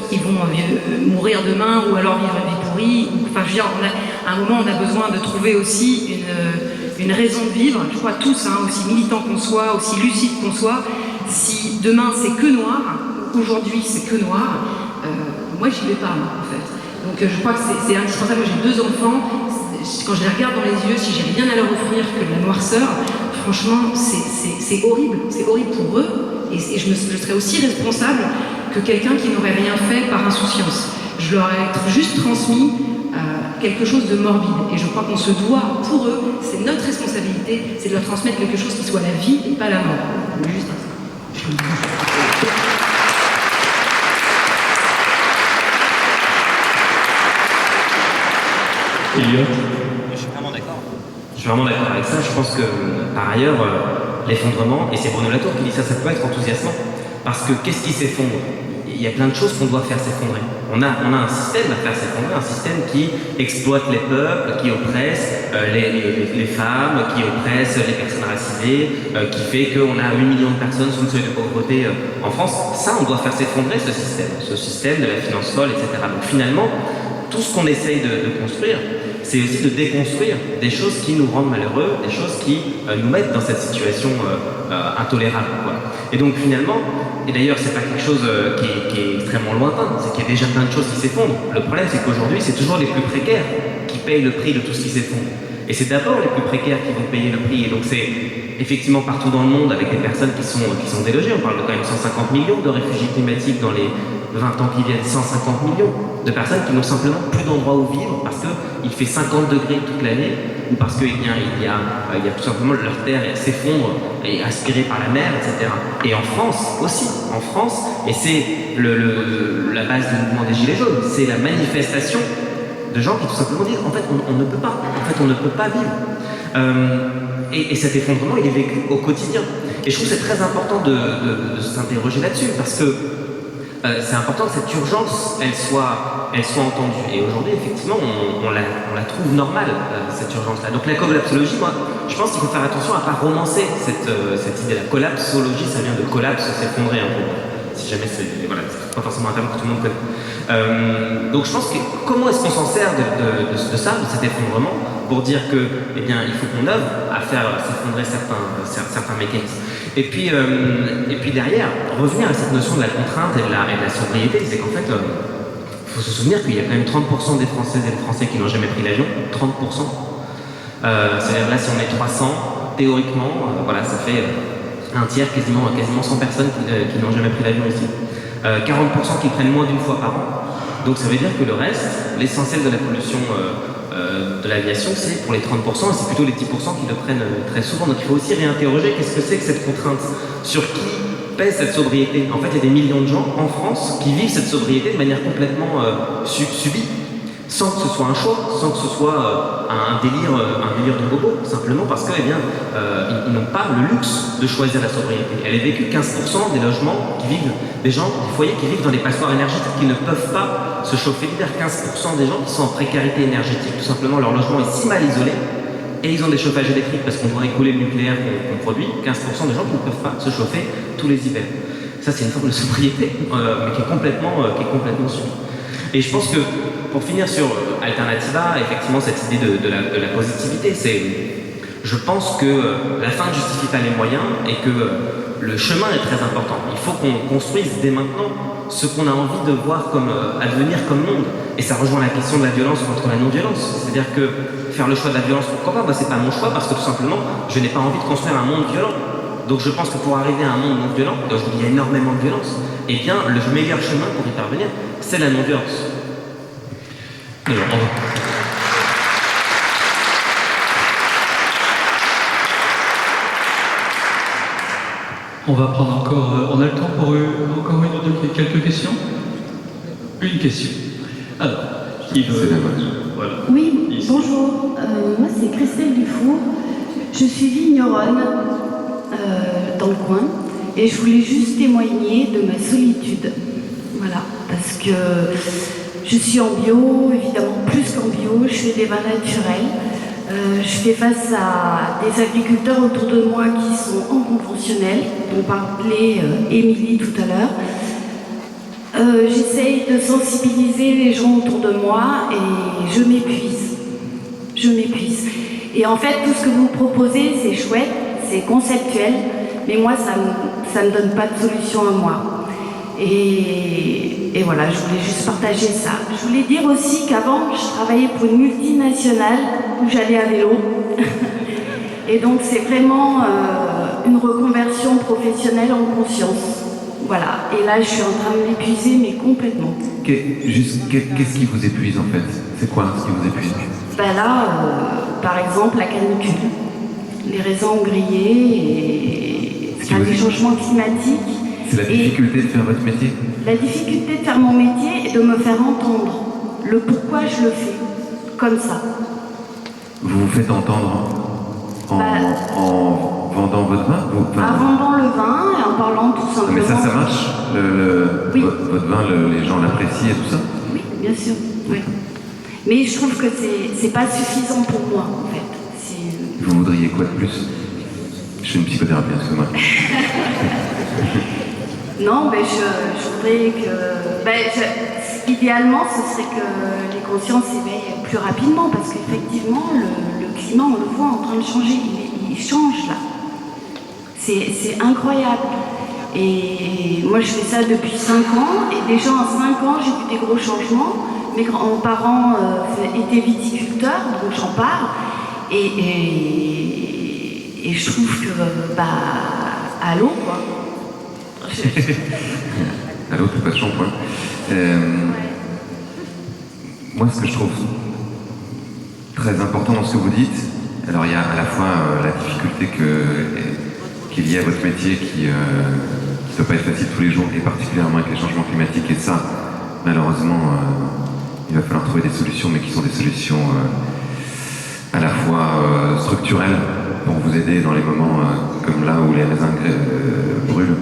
qu'ils vont mourir demain ou alors vivre une vie pourrie. Enfin, je veux dire, à un moment, on a besoin de trouver aussi une raison de vivre. Je crois tous, aussi militants qu'on soit, aussi lucides qu'on soit, si demain c'est que noir, aujourd'hui c'est que noir, moi j'y vais pas, en fait. Donc je crois que c'est indispensable. Moi j'ai 2 enfants. Quand je les regarde dans les yeux, si j'ai rien à leur offrir que de la noirceur, franchement, c'est horrible. C'est horrible pour eux. Et je serais aussi responsable que quelqu'un qui n'aurait rien fait par insouciance. Je leur ai juste transmis quelque chose de morbide. Et je crois qu'on se doit, pour eux, c'est notre responsabilité, c'est de leur transmettre quelque chose qui soit la vie et pas la mort. Juste ça. Elliot. Je suis vraiment d'accord. Je suis vraiment d'accord avec ça. Je pense que, par ailleurs, l'effondrement, et c'est Bruno Latour qui dit ça, ça peut être enthousiasmant. Parce que qu'est-ce qui s'effondre? Il y a plein de choses qu'on doit faire s'effondrer. On a un système à faire s'effondrer, un système qui exploite les peuples, qui oppresse les femmes, qui oppresse les personnes racisées, qui fait qu'on a 8 millions de personnes sous le seuil de pauvreté en France. Ça, on doit faire s'effondrer ce système de la finance folle, etc. Donc finalement, tout ce qu'on essaye de construire, c'est aussi de déconstruire des choses qui nous rendent malheureux, des choses qui nous mettent dans cette situation intolérable, quoi. Et donc finalement, et d'ailleurs c'est pas quelque chose qui est extrêmement lointain, c'est qu'il y a déjà plein de choses qui s'effondrent. Le problème c'est qu'aujourd'hui c'est toujours les plus précaires qui payent le prix de tout ce qui s'effondre. Et c'est d'abord les plus précaires qui vont payer le prix. Et donc c'est effectivement partout dans le monde avec des personnes qui sont délogées. On parle de quand même 150 millions de réfugiés climatiques dans les 20 ans qui viennent, 150 millions de personnes qui n'ont simplement plus d'endroit où vivre parce qu'il fait 50 degrés toute l'année ou parce qu'il y a tout simplement leur terre s'effondre et est aspirée par la mer, etc. Et en France aussi, et c'est la base du mouvement des Gilets jaunes, c'est la manifestation de gens qui tout simplement disent en fait on ne peut pas vivre. Et cet effondrement il est vécu au quotidien. Et je trouve que c'est très important de s'interroger là-dessus parce que c'est important que cette urgence elle soit entendue. Et aujourd'hui effectivement on la trouve normale cette urgence-là. Donc la collapsologie, moi je pense qu'il faut faire attention à ne pas romancer cette idée. La collapsologie, ça vient de collapse, s'effondrer un peu. Si jamais c'est pas forcément un terme que tout le monde connaît. Donc je pense que comment est-ce qu'on s'en sert de cet effondrement pour dire que il faut qu'on œuvre à faire s'effondrer certains mécanismes. Et puis derrière, revenir à cette notion de la contrainte et de la sobriété, c'est qu'en fait, il faut se souvenir qu'il y a quand même 30% des Françaises et des Français qui n'ont jamais pris l'avion, 30%. C'est-à-dire là, si on est 300, théoriquement, ça fait un tiers, quasiment 100 personnes qui n'ont jamais pris l'avion ici. 40% qui prennent moins d'une fois par an. Donc ça veut dire que le reste, l'essentiel de la pollution de l'aviation, c'est pour les 30%, et c'est plutôt les 10% qui le prennent très souvent. Donc il faut aussi réinterroger qu'est-ce que c'est que cette contrainte, sur qui pèse cette sobriété. En fait, il y a des millions de gens en France qui vivent cette sobriété de manière complètement subie, sans que ce soit un choix, sans que ce soit un délire de bobo, simplement parce que ils n'ont pas le luxe de choisir la sobriété. Elle est vécue 15% des logements qui vivent, des foyers qui vivent dans des passoires énergétiques qui ne peuvent pas se chauffer l'hiver. 15% des gens qui sont en précarité énergétique, tout simplement leur logement est si mal isolé et ils ont des chauffages électriques parce qu'on doit écouler le nucléaire qu'on produit. 15% des gens qui ne peuvent pas se chauffer tous les hivers. Ça c'est une forme de sobriété mais qui est complètement subie. Et je pense que pour finir sur Alternativa, effectivement cette idée de la positivité, je pense que la fin ne justifie pas les moyens et que le chemin est très important. Il faut qu'on construise dès maintenant ce qu'on a envie de voir advenir comme monde. Et ça rejoint la question de la violence contre la non-violence. C'est-à-dire que faire le choix de la violence, pourquoi pas ? C'est pas mon choix parce que tout simplement, je n'ai pas envie de construire un monde violent. Donc je pense que pour arriver à un monde non violent, et aujourd'hui il y a énormément de violence, le meilleur chemin pour y parvenir, c'est la non-violence. Alors, on va prendre encore... on a le temps pour encore quelques questions ? Une question. Alors, qui veut... C'est dommage. Voilà. Oui, Ici. bonjour. Moi, c'est Christelle Dufour. Je suis vigneronne dans le coin et je voulais juste témoigner de ma solitude. Voilà, parce que je suis en bio, évidemment plus qu'en bio, je fais des vins naturels. Je fais face à des agriculteurs autour de moi qui sont en conventionnel, dont parlait Émilie tout à l'heure. J'essaye de sensibiliser les gens autour de moi et je m'épuise. Et en fait, tout ce que vous proposez, c'est chouette, c'est conceptuel, mais moi, ça me donne pas de solution à moi. Et voilà, je voulais juste partager ça. Je voulais dire aussi qu'avant, je travaillais pour une multinationale où j'allais à vélo. Et donc, c'est vraiment une reconversion professionnelle en conscience. Voilà. Et là, je suis en train de m'épuiser, mais complètement. Qu'est-ce qui vous épuise en fait ? C'est quoi ce qui vous épuise ? Ben là, par exemple, la canicule. Les raisins ont grillé et les changements climatiques. C'est la difficulté de faire votre métier ? La difficulté de faire mon métier et de me faire entendre. Le pourquoi je le fais. Comme ça. Vous vous faites entendre en vendant votre vin ? En vendant le vin et en parlant tout simplement. Mais ça marche Oui. Votre vin, les gens l'apprécient et tout ça ? Oui, bien sûr. Oui. Mais je trouve que c'est pas suffisant pour moi, en fait. Vous voudriez quoi de plus ? Je fais une psychothérapie, excusez-moi. Non, mais je voudrais que... idéalement, ce serait que les consciences s'éveillent plus rapidement, parce qu'effectivement, le climat, on le voit en train de changer. Il change, là. C'est incroyable. Et moi, je fais ça depuis 5 ans, et déjà en 5 ans, j'ai vu des gros changements. Mes grands-parents étaient viticulteurs, donc j'en parle. Et Et je trouve que, allô, quoi. Allô, t'as pas de shampoing. Moi, ce que je trouve très important dans ce que vous dites, alors il y a à la fois la difficulté qui est liée à votre métier, qui ne peut pas être facile tous les jours, et particulièrement avec les changements climatiques, et ça, malheureusement, il va falloir trouver des solutions, mais qui sont des solutions à la fois structurelles, pour vous aider dans les moments comme là où les raisins brûlent,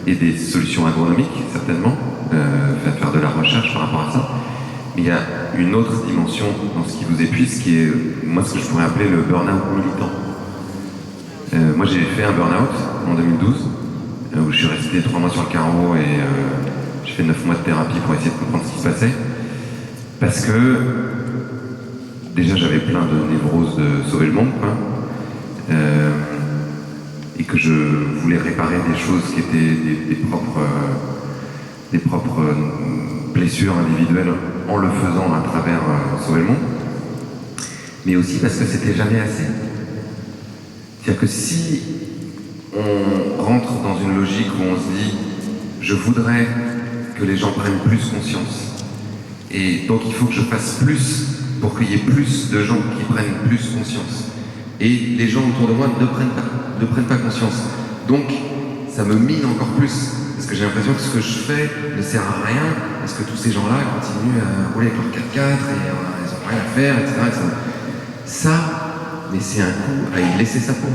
et des solutions agronomiques, certainement, faire de la recherche par rapport à ça. Mais il y a une autre dimension dans ce qui vous épuise, qui est, moi, ce que je pourrais appeler le burn-out militant. Moi, j'ai fait un burn-out en 2012, où je suis resté 3 mois sur le carreau et j'ai fait 9 mois de thérapie pour essayer de comprendre ce qui se passait. Parce que, déjà, j'avais plein de névroses de sauver le monde, quoi. Et que je voulais réparer des choses qui étaient des propres blessures individuelles en le faisant à travers sauver le monde, mais aussi parce que c'était jamais assez. C'est-à-dire que si on rentre dans une logique où on se dit je voudrais que les gens prennent plus conscience, et donc il faut que je fasse plus pour qu'il y ait plus de gens qui prennent plus conscience, et les gens autour de moi ne prennent pas conscience. Donc, ça me mine encore plus, parce que j'ai l'impression que ce que je fais ne sert à rien, parce que tous ces gens-là continuent à rouler avec leur 4x4, et ils n'ont rien à faire, etc. Ça, mais c'est un coup à y laisser sa peau.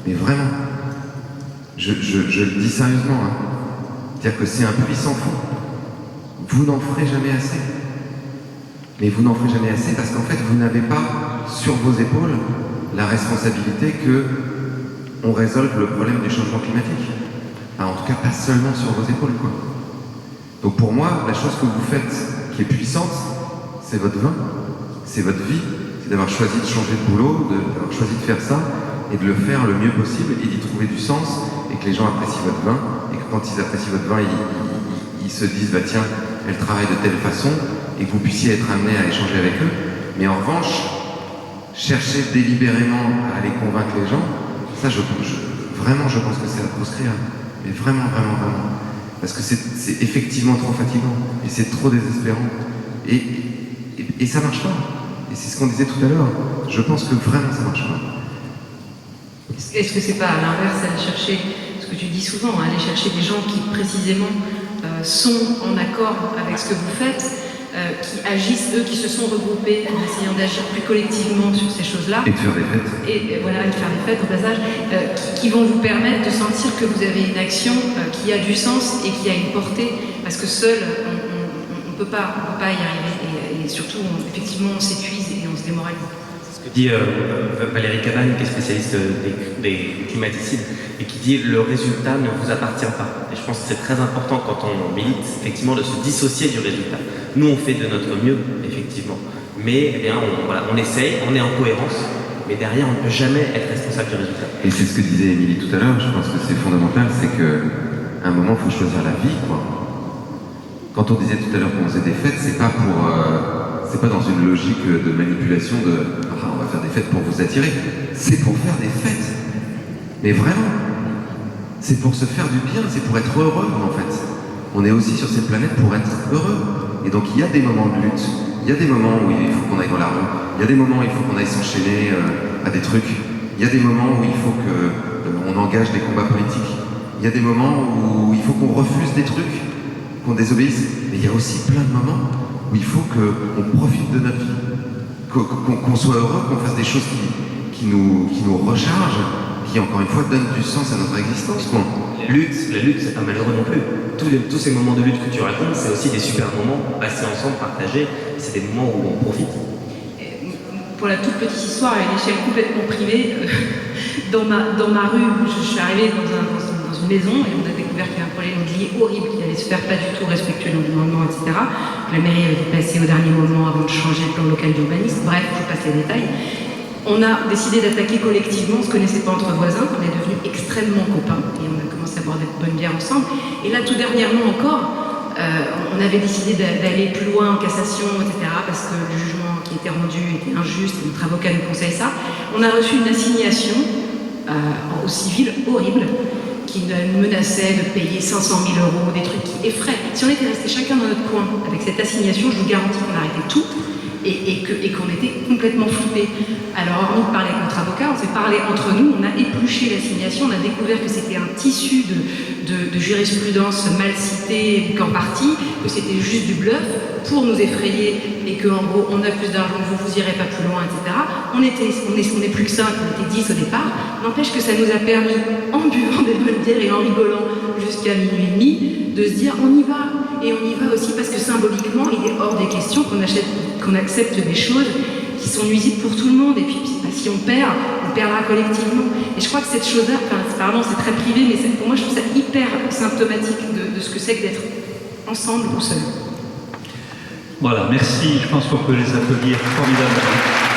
Mais vraiment. Je le dis sérieusement. Hein. C'est-à-dire que c'est un puissant fou. Vous n'en ferez jamais assez. Mais vous n'en ferez jamais assez parce qu'en fait, vous n'avez pas sur vos épaules la responsabilité que on résolve le problème du changement climatique. Enfin, en tout cas, pas seulement sur vos épaules, quoi. Donc pour moi, la chose que vous faites qui est puissante, c'est votre vin, c'est votre vie, c'est d'avoir choisi de changer de boulot, d'avoir choisi de faire ça, et de le faire le mieux possible, et d'y trouver du sens, et que les gens apprécient votre vin, et que quand ils apprécient votre vin, ils se disent, bah tiens, elle travaille de telle façon, et que vous puissiez être amené à échanger avec eux. Mais en revanche, chercher délibérément à aller convaincre les gens, ça, vraiment, je pense que c'est à proscrire. Mais vraiment, vraiment, vraiment. Parce que c'est effectivement trop fatigant. Et c'est trop désespérant. Et ça marche pas. Et c'est ce qu'on disait tout à l'heure. Je pense que vraiment, ça marche pas. Est-ce que c'est pas à l'inverse, aller chercher, ce que tu dis souvent, aller chercher des gens qui, précisément, sont en accord avec ce que vous faites, qui agissent, eux, qui se sont regroupés en essayant d'agir plus collectivement sur ces choses-là. Et de faire des fêtes. Et voilà, de faire des fêtes au passage, qui vont vous permettre de sentir que vous avez une action qui a du sens et qui a une portée, parce que seul, on ne peut pas y arriver. Et surtout, effectivement, on s'épuise et on se démoralise. Ce que dit Valérie Cabane, qui est spécialiste des climaticides, et qui dit le résultat ne vous appartient pas. Et je pense que c'est très important quand on milite, effectivement, de se dissocier du résultat. Nous, on fait de notre mieux, effectivement. Mais eh bien, on essaye, on est en cohérence, mais derrière, on ne peut jamais être responsable du résultat. Et c'est ce que disait Émilie tout à l'heure, je pense que c'est fondamental, c'est qu'à un moment, il faut choisir la vie, quoi. Quand on disait tout à l'heure qu'on faisait des fêtes, c'est pas dans une logique de manipulation on va faire des fêtes pour vous attirer. C'est pour faire des fêtes. Mais vraiment. C'est pour se faire du bien, c'est pour être heureux, en fait. On est aussi sur cette planète pour être heureux. Et donc il y a des moments de lutte, il y a des moments où il faut qu'on aille dans la rue, il y a des moments où il faut qu'on aille s'enchaîner à des trucs, il y a des moments où il faut qu'on engage des combats politiques, il y a des moments où il faut qu'on refuse des trucs, qu'on désobéisse, mais il y a aussi plein de moments où il faut qu'on profite de notre vie, qu'on soit heureux, qu'on fasse des choses qui nous rechargent, qui encore une fois donnent du sens à notre existence. La lutte, c'est pas malheureux non plus. Tous ces moments de lutte que tu racontes, c'est aussi des super moments passés ensemble, partagés. C'est des moments où on profite. Pour la toute petite histoire, à une échelle complètement privée, dans ma rue, je suis arrivée dans une maison et on a découvert qu'il y avait un problème immobilier horrible qui allait se faire pas du tout respectueux de l'environnement, etc. La mairie avait déplacé au dernier moment avant de changer le plan local d'urbanisme. Bref, je passe les détails. On a décidé d'attaquer collectivement, on ne se connaissait pas entre voisins, on est devenus extrêmement copains et on a commencé à boire des bonnes bières ensemble. Et là, tout dernièrement encore, on avait décidé d'aller plus loin en cassation, etc. parce que le jugement qui était rendu était injuste et notre avocat nous conseille ça. On a reçu une assignation au civil horrible, qui nous menaçait de payer 500 000 €, des trucs qui effraient. Si on était resté chacun dans notre coin avec cette assignation, je vous garantis qu'on arrêtait tout et qu'on était complètement flippés. Alors, hormis de parler avec notre avocat, on s'est parlé entre nous, on a épluché l'assignation, on a découvert que c'était un tissu de jurisprudence mal citée qu'en partie, que c'était juste du bluff pour nous effrayer et qu'en gros, on a plus d'argent, vous irez pas plus loin, etc. On est plus que 5, on était 10 au départ. N'empêche que ça nous a permis, en buvant des bonnes bières et en rigolant jusqu'à minuit et demi, de se dire on y va. Et on y va aussi parce que symboliquement, il est hors des questions qu'on accepte des choses qui sont nuisibles pour tout le monde. Et puis, si on perd, on perdra collectivement. Et je crois que cette chose-là, pardon, c'est très privé, mais pour moi, je trouve ça hyper symptomatique de ce que c'est que d'être ensemble ou seul. Voilà, merci. Je pense qu'on peut les applaudir formidablement.